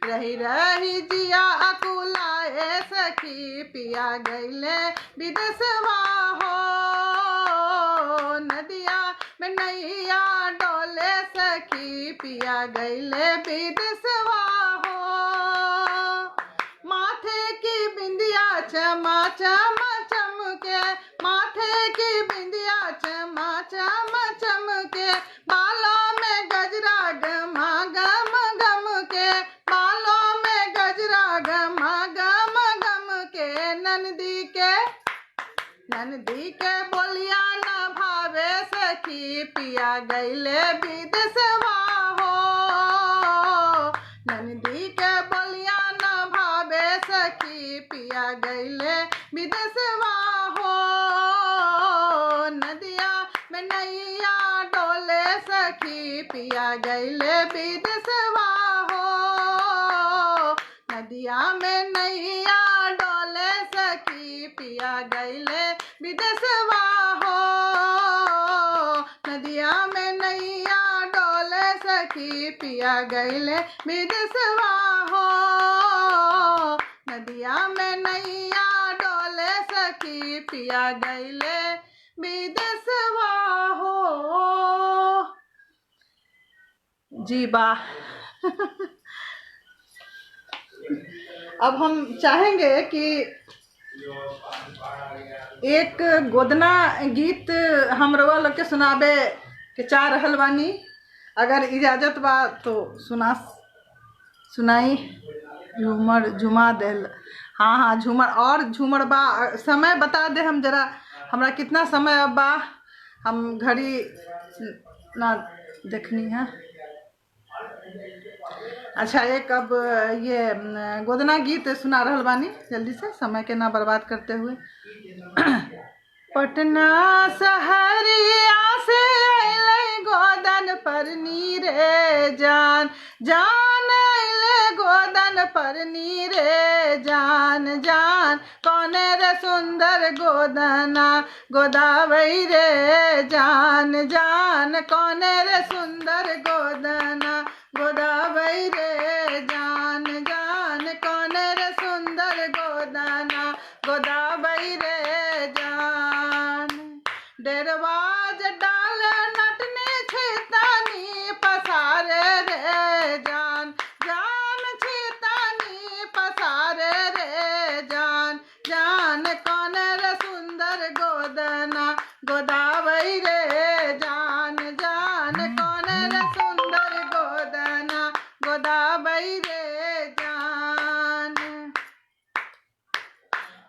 Speaker 1: रही जिया अकुलाए सखी, पिया गईले विदेशवा हो। नदिया में नैया डोले सखी, पिया गईले विदेशवा हो। माथे की बिंदिया चमा चमा चमके, माथे की बिंदिया चमा चमा चमके। बालों में गजरा गमा गम गम के, बालों में गजरा गमा गम गम के। नंदी के बोलिया न भावे सखी, पिया गईले विदेशवा हो। नंदी के बोलिया न भावे सखी, पिया गईले विदेशवा हो। नदिया में नैया डोले सखी, पिया गईले विदेशवा हो। नदिया में नैया डोले सखी, पिया गईले विदेशवा हो। नदिया में नैया डोले सखी, पिया गईले विदेशवा हो। नदिया में नैया डोले सखी, पिया गईले विदेशवा हो। जी वाह। अब हम चाहेंगे कि एक गोदना गीत हम रउआ लोग के सुनाबे के चाह रहल बानी, अगर इजाजत बा तो सुना सुनाई झूमर झुमा देल। हाँ हाँ झूमर, और झूमर बा समय बता दे हम जरा, हमरा कितना समय अब बा, हम घड़ी ना देखनी है। अच्छा एक अब ये गोदना गीत सुना रहल बानी जल्दी से, समय के ना बर्बाद करते हुए। पटना सहरिया से अइलै गोदन पर नीरे जान, जान अइलै गोदन पर नीरे जान, जान कौने रे सुंदर गोदना गोदावई रे जान, जान कौने रे सुंदर गोदना गोदावई रे जान, जान कौने रे सुंदर गोदना गोदावई रे जान। डेरवाज डाल नटने छितानी पसारे रे जान, जान छितानी पसारे रे जान, जान कौन रे सुंदर गोदना गोदावई रे जान, जान कौन रे सुंदर गोदना गोदावई रे जान।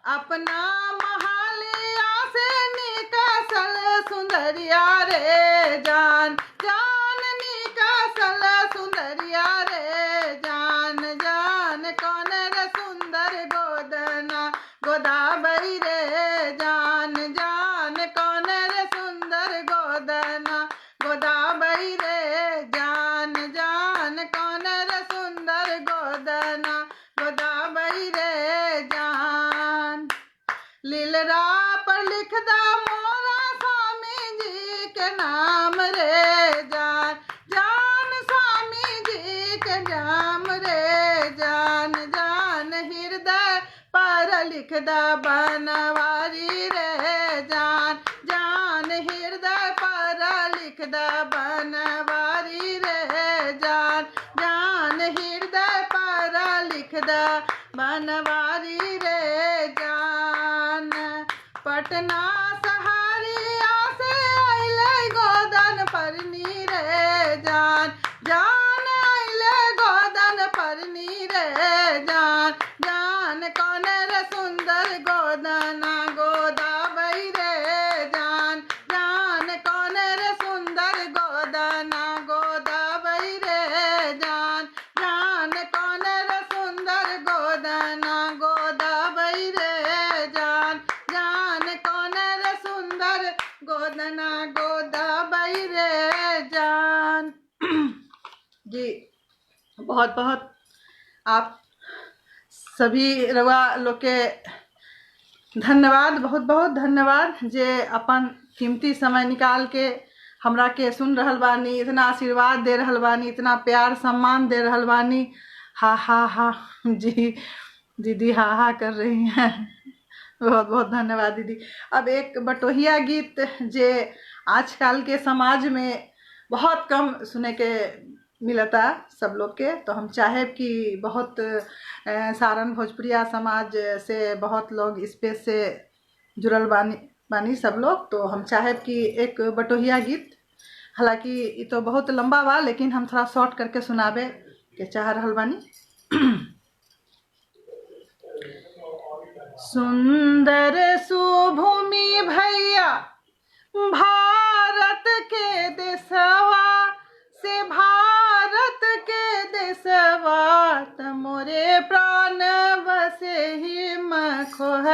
Speaker 1: अपना महालिया से निकासल सुंदरिया रे जान, जान निकासल सुंदरिया रे जान, जान कौन रे सुंदर गोदना गोदावई रे जान, जान कौन रे सुंदर गोदना गोदावई रे जान, जान कौन रे सुंदर गोदना गोदावई रे जान। लीलरा पर लिख दा मोरा स्वामी जी के नाम रे जान, जान स्वामी जी के नाम रे जान, जान हृदय पर लिख दा बनवारी रे जान, जान हृदय पर लिख दा बनवारी रे जान, जान हृदय पर लिख दा बनवारी रे जान। पटना सहरिया से अइलै गोदन पर नीरे जान, जान अइलै गोदन पर नीरे जान, जान कौन रे सुंदर गोदना गोदावई रे जान, जान कौन रे सुंदर गोदना गोदावई रे जान, जान कौन रे सुंदर गोदना गोदावई रे जान, जान कौन रे सुंदर गोदना गोदावई रे जान। जी बहुत बहुत आप सभी रवा लोग के धन्यवाद, बहुत बहुत धन्यवाद जे अपन कीमती समय निकाल के हमरा के सुन रहल बानी, इतना आशीर्वाद दे रहल बानी, इतना प्यार सम्मान दे रहल बानी। हा हा हा जी दीदी हा हा कर रही हैं, बहुत बहुत धन्यवाद दीदी। अब एक बटोहिया गीत जे आजकल के समाज में बहुत कम सुने के मिलता सब लोग के, तो हम चाहे कि बहुत सारण भोजपुरिया समाज से बहुत लोग इस पे से जुड़ल बानी सब लोग, तो हम चाहे कि एक बटोहिया गीत, हालांकि ये तो बहुत लंबा बा लेकिन हम थोड़ा शॉर्ट करके सुनाबे के चाह रहल बानी। सुंदर सुभूमि भैया भारत के देशवा से, भारत के देशवा त मोरे प्राण बसे ही मखोह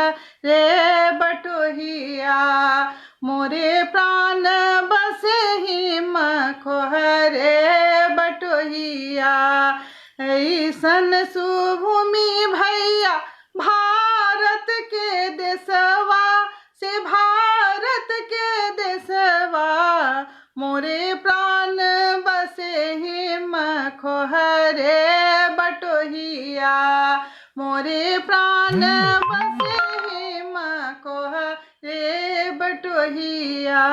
Speaker 1: रे बटोहिया, मोरे प्राण बसे ही मखोह रे बटोहिया। ऐसन सुभूमि भैया भारत के देशवा से, भारत के देशवा मोरे प्राण बसे ही मखोह रे बटोहिया, मोरे प्राण बसे ही मखोह रे बटोहिया।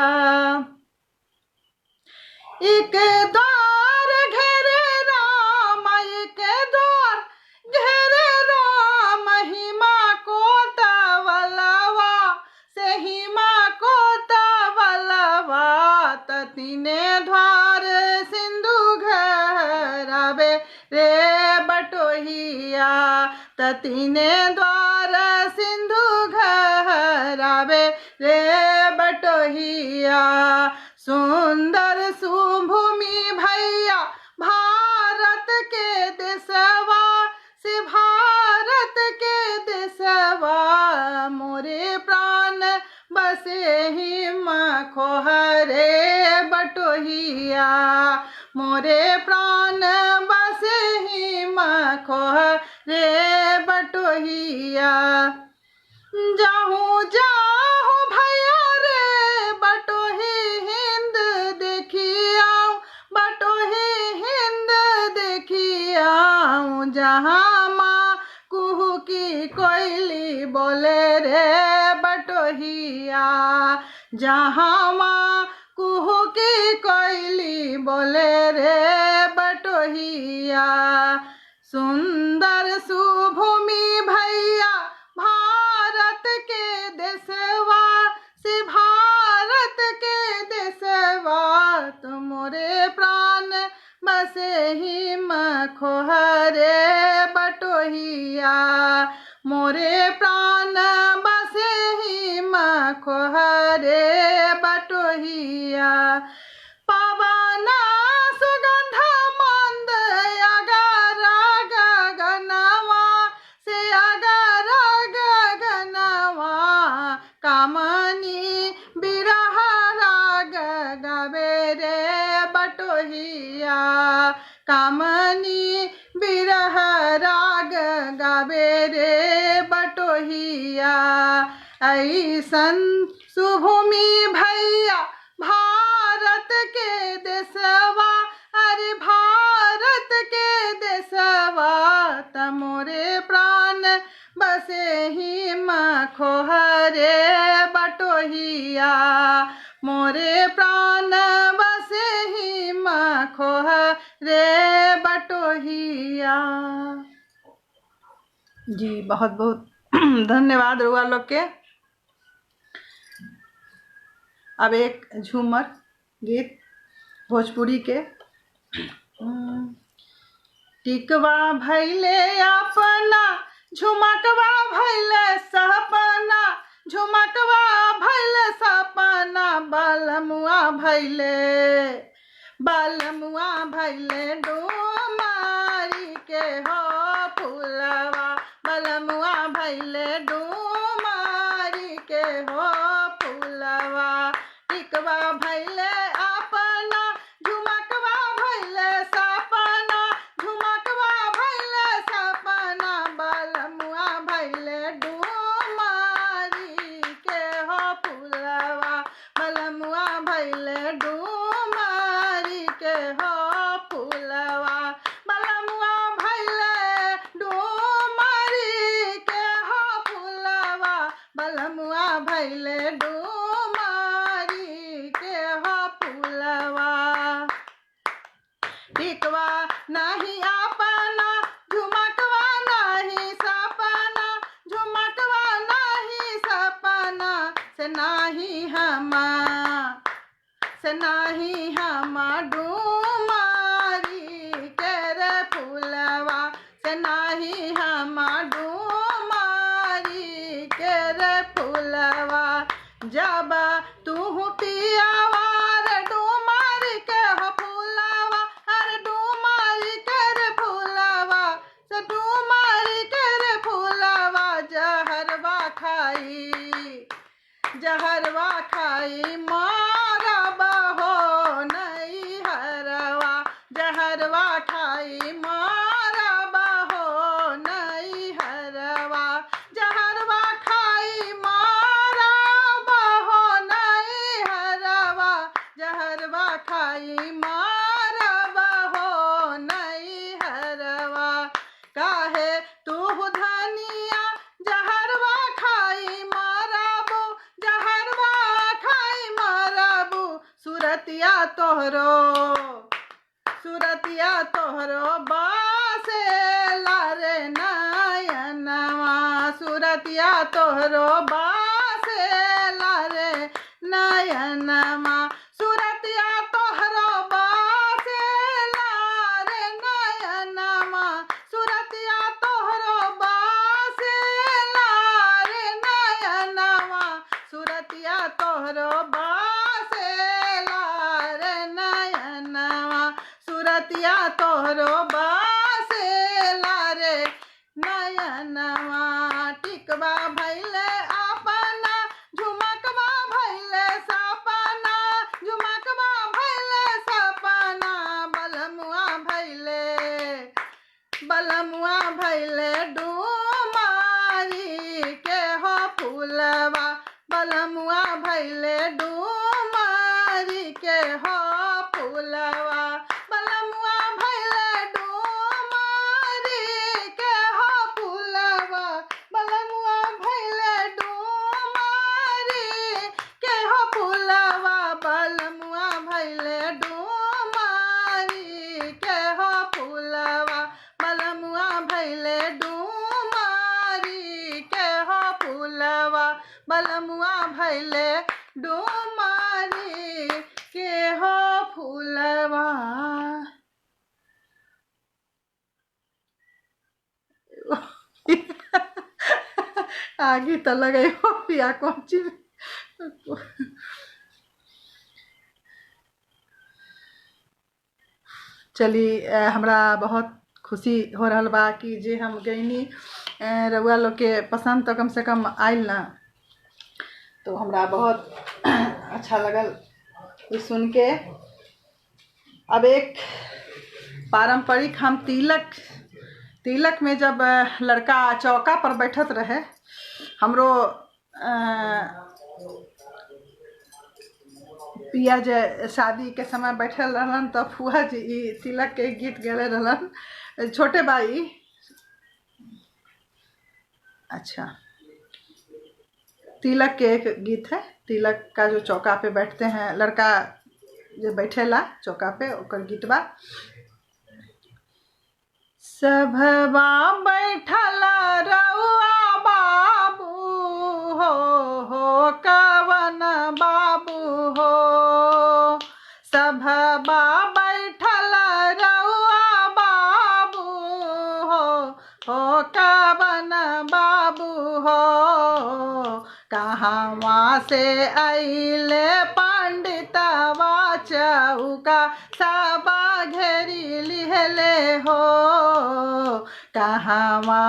Speaker 1: एक द्वार घेरे राम, एक द्वार घेरे राम, हिमा को तवलवा से, हिमा को तवलवा त तीने द्वार सिंधु घरावे रे बट तीने द्वार सिंधु घरावे रे बटोहिया। सुंदर सुभूमि भैया भारत के देशवा से भारत के देशवा। मोरे प्राण बसे ही खोहरे बटोहिया। मोरे प्राण बसे ही खोहरे बटोहिया। जाहूँ जाहूँ भैया रे बटोही हिंद देखी आऊँ। बटोही हिंद देखी आऊँ। जहाँ माँ कुहू की कोयली बोले रे बटोहिया। जहाँ माँ कुहू की कोयली बोले रे बटोहिया। सुंदर सुभूमि भैया भारत के देशवा से भारत के देशवा। तुमरे प्राण बसे ही खोहरे बटोहिया। मोरे प्राण बसे ही खोहरे बटोहिया। पवना सुगंध मंद अगर गगनवा से अगर गगनवा। कामनी बिरह राग गावे रे बटोहिया। कामनी बिरह राग गावे रे बटोहिया। ऐसन सुभूमि भैया भारत के देशवा। अरे भारत के देशवा। तमोरे प्राण बसे ही खोहरे बटोहिया। मोरे प्राण बसे ही खोहरे बटोहिया। जी बहुत बहुत धन्यवाद रुआ लोग के। अब एक झूमर गीत भोजपुरी के। टिकवा भैले अपना झुमकवा भैले सपना। झुमकवा भैले सपना। बलमुआ भैले बलमुआ भैले डूमारी के हो फूलवा। बलमुआ भैले डूमारी के हो फूलवा। टिकवा भैले अपना झुमकवा भैले सपना। झुमकवा भैले सपना। बलमुआ भैले डूमारी के हो फूलवा। बलमुआ भैले डूमारी के हो फूलवा। बलमुआ भैले डूमारी के हो फूलवा। बलमुआ भैले डूमारी के हो फूलवा। टिकवा नहीं अपना झुमकवा नहीं सपना। झुमकवा नहीं सपना। से नाही हम डूमारी के रे फूलवा। से नाही हम डूमारी के रे फूलवा। जब तू पियावा रे डूमारी के हो फूलवा। अरे डूमारी के रे फूलवा। से डूमारी के रे फूलवा। जहरवा खाई मारब हो नहीं हरवा। जहरवा खाई मारब हो नहीं हरवा। जहरवा खाई मारब हो नहीं हरवा। जहरवा खाई मारब हो नहीं हरवा। काहे तू धनिया जहरवा खाई मारबू। जहरवा खाई मारबू। सुरतिया तोहरो बासे लारे नयनवा। सुरतिया तोहरो बासे लारे नयनवा। सुरतिया तोहरो बासे लारे नयनवा। सुरतिया तोहरो बासे सूरतिया तोहरो बसेला रे नयनवा टिकवा भैले अपना झुमकवा भैले सपना झुमकवा भैले सपना बलमुआ भैले डूमारी के हो फूलवा बलमुआ भैले डूमारी के हो फूलवा बलमुआ भैले डूमारी के हो फूलवा बलमुआ भैले डूमारी के हो फूलवा बलमुआ भैले डूमारी के हो फूलवा बलमुआ भैले डूमारी के हो फूलवा बलमुआ भैले डूमारी के हो फूलवा। आगे तो लगे हो पिया कौन चीज। चली हमरा बहुत खुशी हो रहा बा कि जे हम गईनी रउआ लोग के पसंद तो कम से कम आयल ना, तो हमरा बहुत अच्छा लगल ये सुन के। अब एक पारंपरिक हम तिलक में जब लड़का चौका पर बैठत रहे, हमरो पिया जे शादी के समय बैठल रहलन तो फुआ जी तिलक के गीत गले रहलन। छोटे भाई अच्छा तिलक के एक गीत है, तिलक का जो चौका पे बैठते हैं लड़का जो बैठेला चौका पे ओकर गीत बा। सभवा बैठल रउआ बाबू हो कवन बाबू हो सभवा बैठल रउआ बाबू हो कवन बाबू हो कहवा से अइले पंडितवा चौका सब घेरी लिहले हो कहवा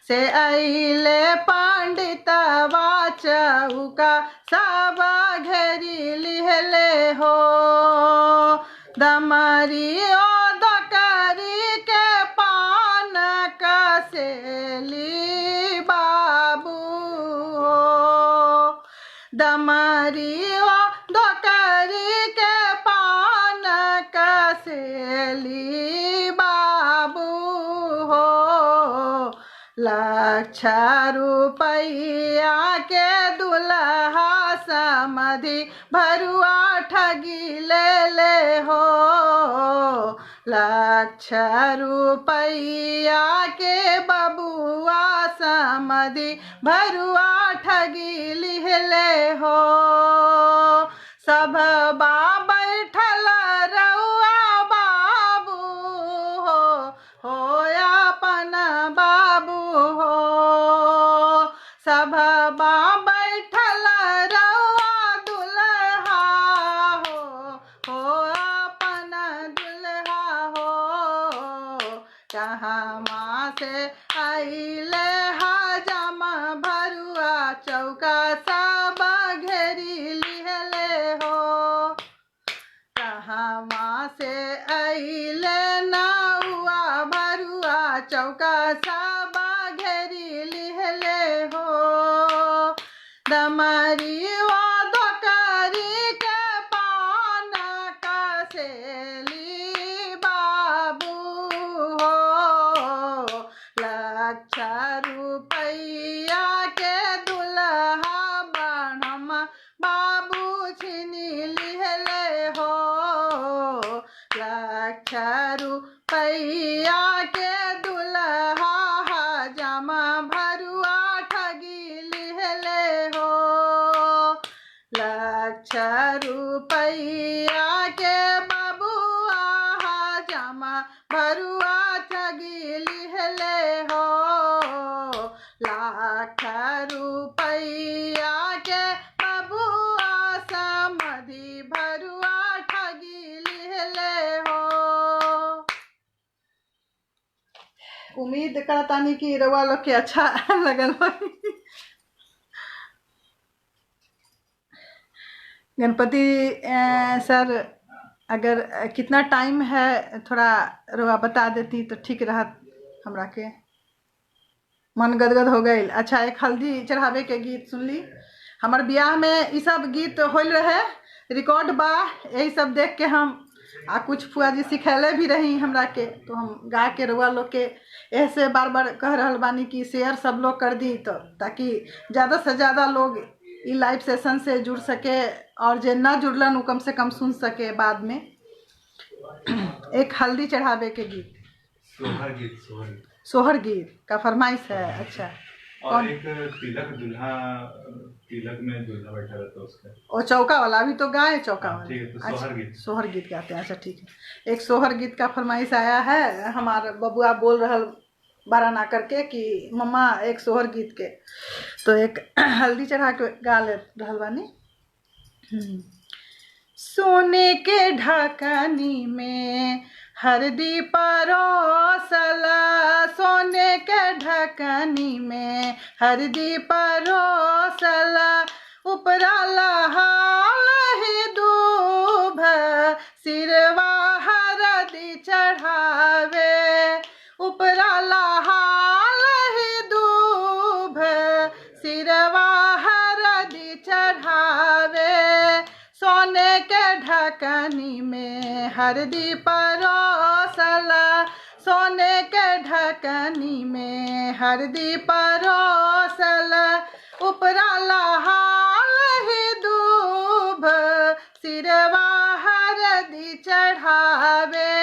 Speaker 1: से अइले पंडितवा चौका सब घेरी लिहले हो दमरी ओ दकरी के पान कसेली बाबू हो दमरी ओ दकरी के पान कसेली बाबू हो लक्ष रुपया के दुल्हा समधि भरुआ ठगी ले हो लक्ष रुपया के बबुआ समधि भरुआ ठगी लिहले हो सब बैठल रउआ बाबू हो अपन बाबू हो सब बैठल रउआ दुल्हा हो अपन दुल्हा हो कहवा से अइले हजम भरुआ चौका सब घेरी लिहले हो कहवा से अइले नौआ भरुआ चौका सब घेरी लिहले हो दमरी वा दोकरी के पान कसेली बाबू हो लक्ष रुपया के दुल्हा बनम बाबू छिनी लिहले हो लक्ष रुपया के दुल्हा हजम भरुआ ठगी लिहले हो लक्ष रुपया के बबुआ हजम भरुआ ठगी लिहले हो लाख रुपया के बबुआ समधि भरुआ ठगी लिहले हो। उम्मीद करतानी कि रउआ लोग के अच्छा लगल होई। गणपति सर, अगर कितना टाइम है थोड़ा रउआ बता देती तो ठीक रहत हमरा के। मन गदगद हो गई। अच्छा, एक हल्दी चढ़ावे के गीत सुन ली। हमार ब्याह में ये सब गीत होल रहे, रिकॉर्ड बा। यही सब देख के हम कुछ फुआ जी सिखैले भी रही हमरा के, तो हम गा के रउआ लोग के ऐसे बार बार कह रहल बानी कि शेयर सब लोग कर दी, तो ताकि ज़्यादा से ज़्यादा लोग ई लाइव सेशन से जुड़ सके, और जे ना जुड़लन वो कम से कम सुन सके बाद में। एक हल्दी चढ़ावे के गीत, सोहर गीत का फरमाइश है। अच्छा,
Speaker 2: और एक तिलक में दूल्हा बैठा रहता है उसका,
Speaker 1: और चौका वाला अभी तो गाए चौका वाला।
Speaker 2: ठीक है, तो
Speaker 1: अच्छा, सोहर गीत गाते हैं। अच्छा ठीक है, एक सोहर गीत का फरमाइश आया है। हमारा बबुआ बोल रहल बारा ना करके कि मम्मा एक सोहर गीत के, तो एक हल्दी चढ़ा के गा ले रहल बानी। सोने के ढकनी में हरदी परोसला, सोने के ढकनी में हरदी परोसला, उपरा लहाल ही दूभ सिरवा हरदी चढ़ावे, उपरा लहाल ही दूभ सिरवा हरदी चढ़ावे, सोने के ढकनी में हरदी परोसला, सोने के ढकनी में हरदी परोसला, उपरा लहाल ही दूभ सिरवा हरदी चढ़ावे,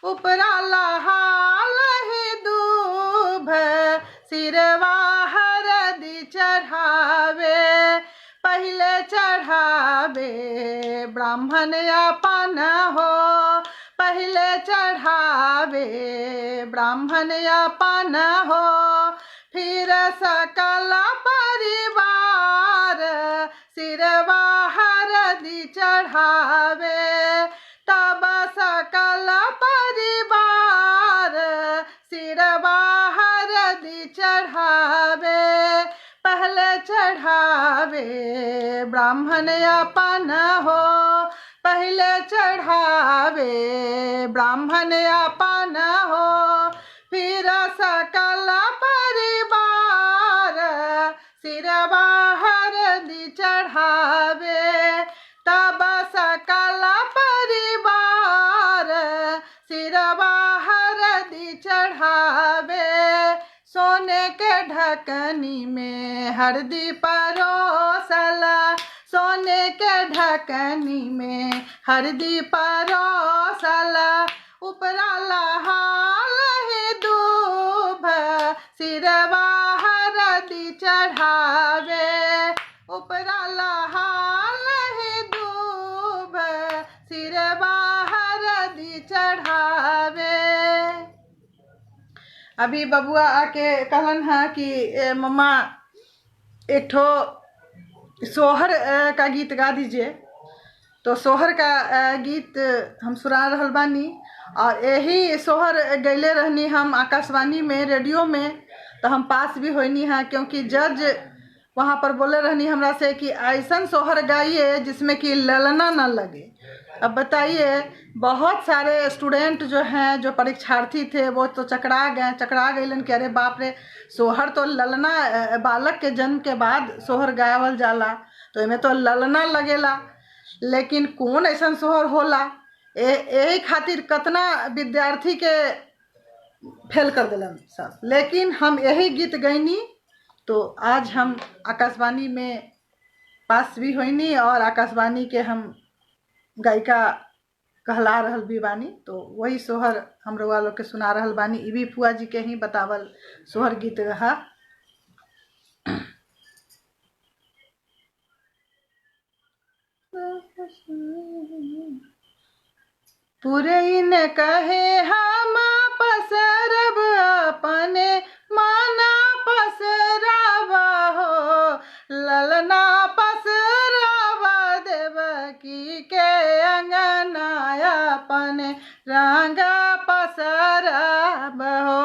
Speaker 1: उपरा लहाल ही दूभ सिरवा हरदी चढ़ावे, पहले चढ़ावे ब्राह्मण अपन हो, पहले चढ़ावे ब्राह्मण अपन हो, फिर सकल परिवार सिरवा हरदी चढ़ावे, तब सकल परिवार सिरवा हरदी चढ़ावे, पहले चढ़ावे ब्राह्मण अपन हो, पहले चढ़ावे ब्राह्मण अपन हो, फिर सकल परिवार सिरवा हरदी चढ़ावे, तब सकल परिवार सिरवा हरदी चढ़ावे, सोने के ढकनी में हरदी परोसला, सोने के ढकनी में हरदी परोसला, उपरा लहाल ही दूभ सिरवा हरदी चढ़ावे, उपरा लहाल ही दूभ सिरवा हरदी चढ़ावे। अभी बबुआ आके कहलन है कि मम्मा एक ठो सोहर का गीत गा दीजिए, तो सोहर का गीत हम सुना रहल बानी। और यही सोहर गैले रहनी हम आकाशवाणी में, रेडियो में, तो हम पास भी होनी है, क्योंकि जज वहाँ पर बोले रहनी हमरा से कि ऐसा सोहर गाइए जिसमें कि ललना न लगे। अब बताइए, बहुत सारे स्टूडेंट जो हैं, जो परीक्षार्थी थे, वो तो चकरा गए कि अरे बाप रे, सोहर तो ललना, बालक के जन्म के बाद सोहर गावल जाला, तो इमें तो ललना लगेला, लेकिन कौन ऐसा सोहर होला, यही खातिर कितना विद्यार्थी के फेल कर दिलन सब। लेकिन हम यही गीत गैनी, तो आज हम आकाशवाणी में पास भी होइनी, और आकाशवाणी के हम गायिका कहला रहल भी बानी। तो वही सोहर हम रउआ लोग के सुना रहल बानी। ई भी फुआ जी के ही बतावल सोहर गीत रहा। पुरैन कहे हम पसरब अपने माना पसरब हो, ललना पसरब देवकी के अंगना अपने रंग पसरब हो,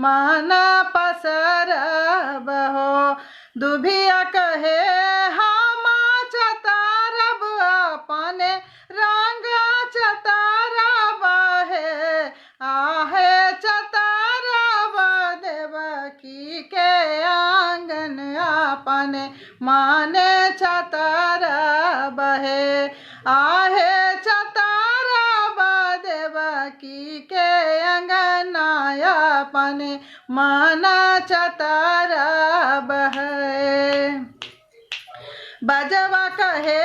Speaker 1: मन पसरब हो। दुभिया कहे हम चतारब अपने रंग चतारब है। आहे चतारब देवकी के आंगन अपने माने चतारब है। आहे चतारब देवकी के अंगना अपने मन चतारब है। बजवा कहे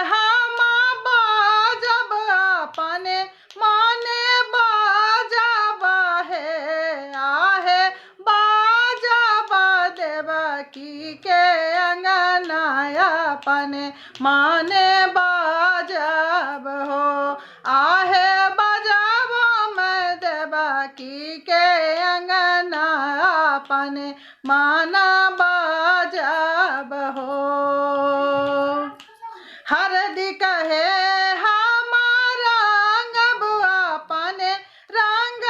Speaker 1: हम बाजब अपने माने बाजब है। आहे बाजब देवकी के अंगना अपने माने बाजब हो। आहे बजब मैं देवकी के अंगना अपने माना बाजब हो। हरदी कहे हमारा रंगब अपने रंग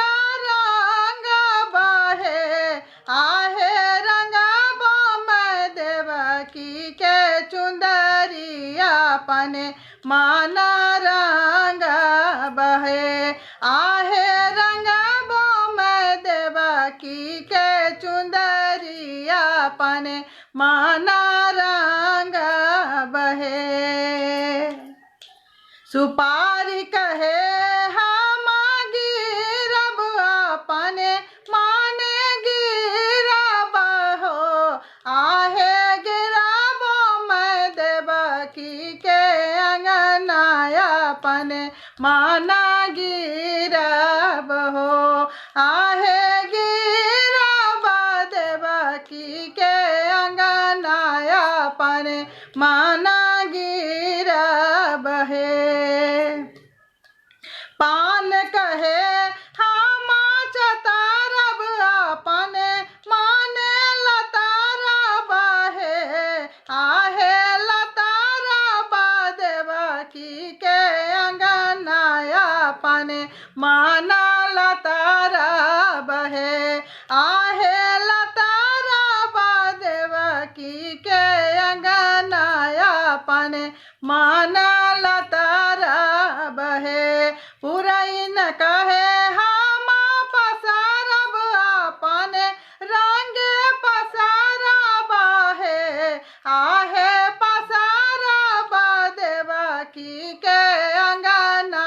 Speaker 1: रंगब है। आहे रंगब मैं देवकी के चुंदरी अपने माना रंगब है। आहे रंगब मैं देवकी के चुंदरी अपने माना रंगब है। सुपारी कहे हम गिरब अपने माने गिरब हो। आहे गिरब मैं देवकी के अंगना अपने माना गिरब हो। आहे गिरब देवकी के अंगना अपने माना गिरब है। पान कहे हम चतारब अपने माने लतारब है। आहे लतारब देवकी के अंगना अपने माना लतारब है। आहे लतारब देवकी के अंगना अपने माना लतारब है। पुरैन कहे हम पसरब अपने रंग पसरब है। आहे पसरब देवकी के अंगना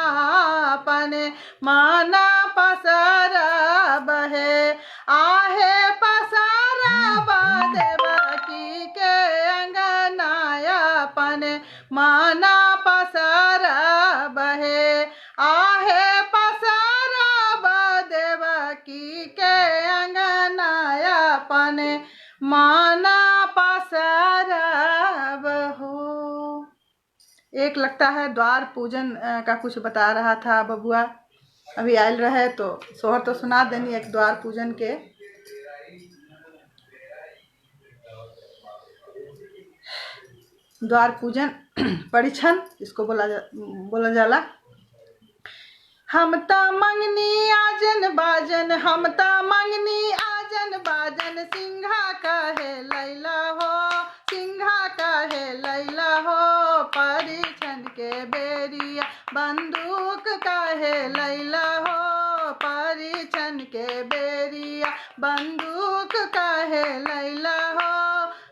Speaker 1: अपने माना पसरब है। आहे पसरब देवकी के अंगना अपने माना पसरब है। आहे पसरब देवकी के अंगना अपने माना पसरब हो। एक लगता है द्वार पूजन का कुछ बता रहा था बबुआ, अभी आयल रहे तो सोहर तो सुना देनी एक द्वार पूजन के। द्वार पूजन परिछन इसको बोला जाला। हम त मंगनी आजन बाजन हम त मंगनी आजन बाजन सिंघा कहे लैला हो। सिंघा कहे लैला हो परिछन के बेरिया बंदूक कहे लैला हो। परिछन के बेरिया बंदूक कहे लैला हो।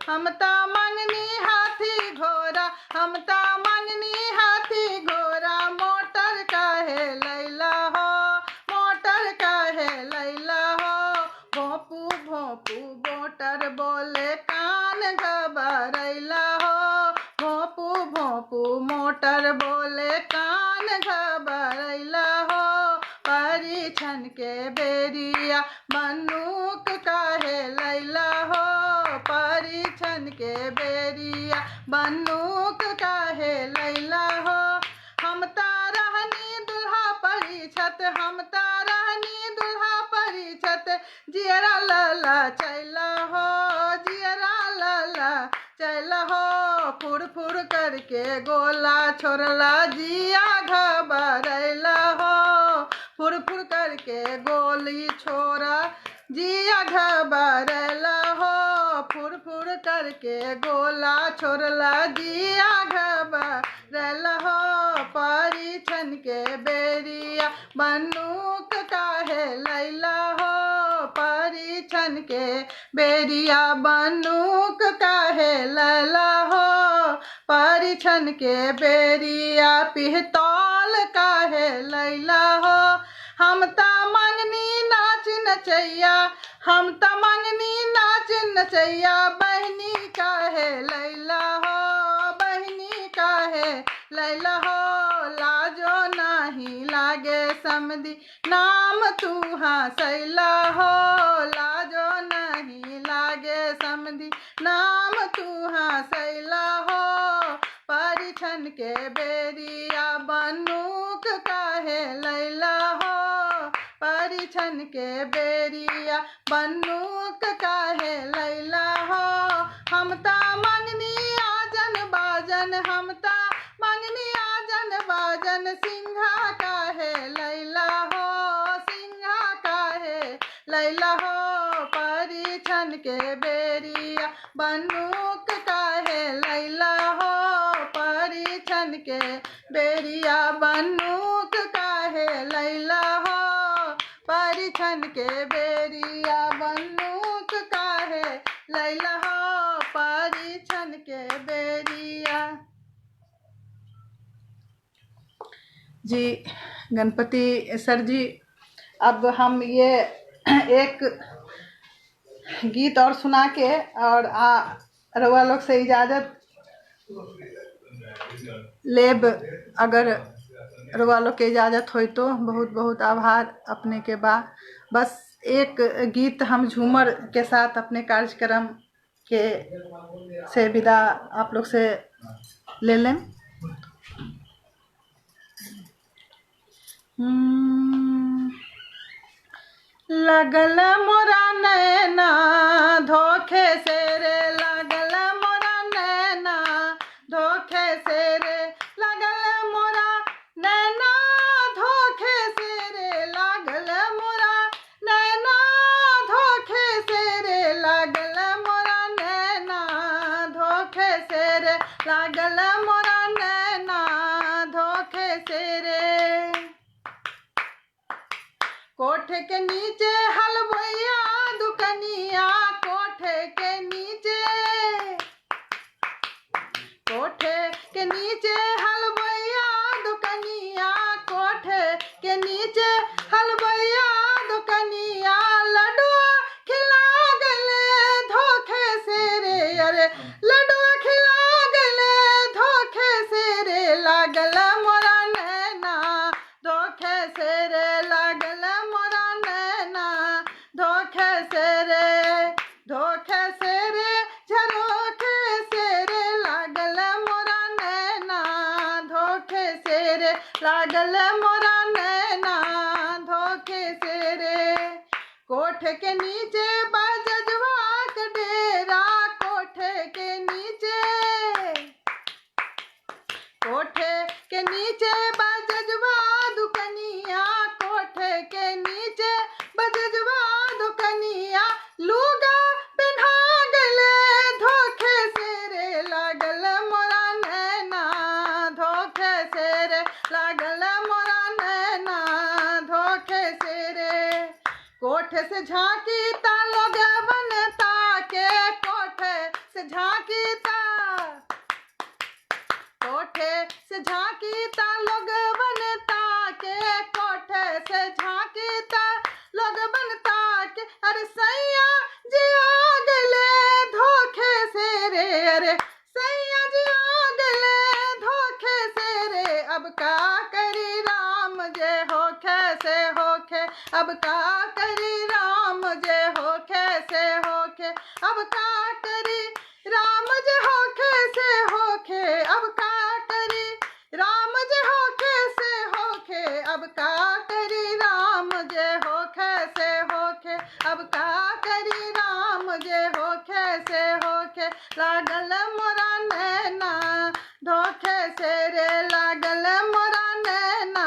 Speaker 1: हम त मंगनी हाथी घोड़ा हम त मंगनी हाथी घोड़ा मोटर कहे लैला हो। मोटर कहे लैला हो। भोंपू भोंपू मोटर बोले कान घबरैला हो। भोंपू भोंपू मोटर बोले कान घबरैला हो। परिछन के बेरिया बंदूक कहे लैला हो। परिछन के बेरिया बंदूक कहे लैला हो। हम रहनी दुल्हा परिछत हम रहनी दुल्हा परिछत जियरा लला चैला हो। जियरा लला चैला हो। फुर फुर करके गोला छोड़ला जिया घबरैला हो। फुर फुर करके गोली छोड़ा जिया घबरला हो फुर फुर करके गोला छोड़ला जिया घबरला हो परिछन के बेरिया बंदूक काहे लैला हो परिछन के बेरिया बंदूक काहे लैला हो परिछन के बेरिया पिस्तौल काहे लैला हो हम त मंगनी नाच नचैया हम त मंगनी नाच नचैया बहनी काहे लैला हो बहनी काहे लैला हो लाजो नाही लागे समधी नाम तू हंसैला हो लाजो नहीं लागे समधी नाम तू हंसैला हो परिछन के बेरिया बंदूक काहे लैला हो परिछन के बेरिया बंदूक काहे लैला हो हम ता मंगनी आजन बाजन हम ता मंगनी आजन बाजन सिंघा काहे लैला हो सिंघा काहे लैला हो परिछन के बेरिया बंदूक काहे लैला हो परिछन के बेरिया बंदूक काहे लैला हो परिछन के बेरिया बंदूक काहे लैला हो परिछन के बेरिया। जी गणपति सर जी, अब हम ये एक गीत और सुना के और रउआ लोग से इजाज़त लेब। अगर रउआ लोग के इजाज़त होई तो बहुत बहुत आभार अपने के बा। बस एक गीत हम झूमर के साथ अपने कार्यक्रम के से विदा आप लोग से ले लें। लगल मोरा नैना धोखे से रे लगल मोरा नैना धोखे से रे लगल मोरा नैना धोखे से रे लागल मोरा नैना धोखे से रे लागल मोरा नैना धोखे से रे लागल मोरा नैना धोखे से रे। कोठे के नीचे हलवैया दुकनिया कोठे के नीचे हलवैया दुकनिया कोठे के नीचे हलवैया दुकनिया लडुआ खिला गले धोखे से रे अरे लडुआ खिला गले धोखे से रे लागल मोरा नैना धोखे से रे लागल मोरा नैना धोखे से रे झरोखे से रे लागल मोरा नैना धोखे से रे लागल मोरा नैना धोखे से रे। कोठे के नीचे बजजवा के डेरा कोठे के नीचे बजजवा दुकनिया कोठे के नीचे बजजवा दुकनिया लूगा पिन्हा गले धोखे से रे लागल मोरा नैना धोखे से रे लागल मोरा नैना धोखे से रे। कोठे से झांकी ता लोग बनता के कोठे से झांकी ता लोग बनता के कोठे से झांकी ता लोग बनता के अरे सैया जी आ गले धोखे से रे अरे सैया जी आ गले धोखे से रे। अब का करी राम जे होखे से होखे अब का करी राम जे होखे से होखे अब का करी राम जे होखे से होखे अब का करी राम जे होखे से होखे अब का करी राम जे होखे से होखे अब का करी राम जे होखे से होखे लागल मोरा नैना धोखे से रे लागल मोरा नैना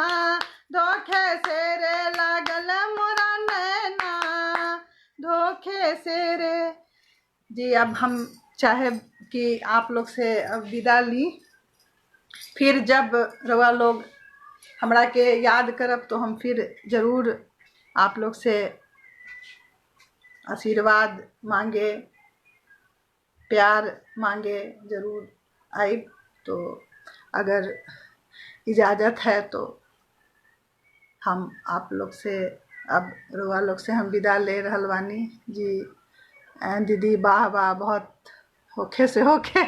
Speaker 1: धोखे से रे लागल मोरा नैना जी अब हम चाहे कि आप लोग से अब विदा ली, फिर जब रवा लोग हमरा के याद करब तो हम फिर ज़रूर आप लोग से आशीर्वाद मांगे, प्यार मांगे ज़रूर आई। तो अगर इजाज़त है तो हम आप लोग से अब रुआ लोग से हम विदा ले रहल बानी जी। दीदी वाह वाह बहुत होखे से होखे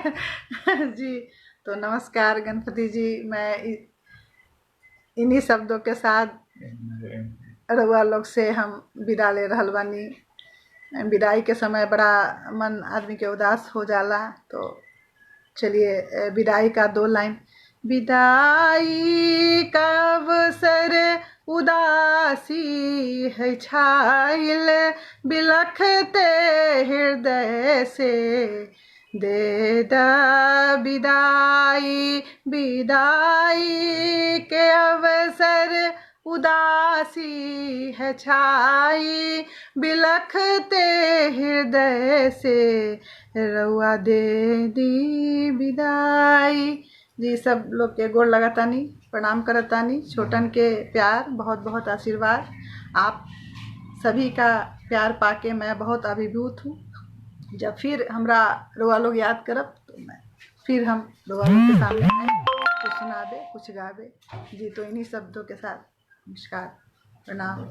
Speaker 1: जी। तो नमस्कार गणपति जी, मैं इन्हीं शब्दों के साथ रुआ लोग से हम विदा ले रहल बानी। विदाई के समय बड़ा मन आदमी के उदास हो जाला, तो चलिए विदाई का 2 लाइन। विदाई का अवसर उदासी है छाइल, बिलखते हृदय से दे दा विदाई। विदाई के अवसर उदासी है छाई, बिलखते हृदय से रउआ दे दी विदाई। जी सब लोग के गोड़ लगातानी, प्रणाम करतानी। छोटन के प्यार, बहुत बहुत आशीर्वाद। आप सभी का प्यार पाके मैं बहुत अभिभूत हूँ। जब फिर हमरा रउआ लोग याद करब तो मैं फिर हम रउआ लोग के सामने आए, कुछ सुनाबे कुछ गावे जी। तो इन्हीं शब्दों के साथ नमस्कार, प्रणाम।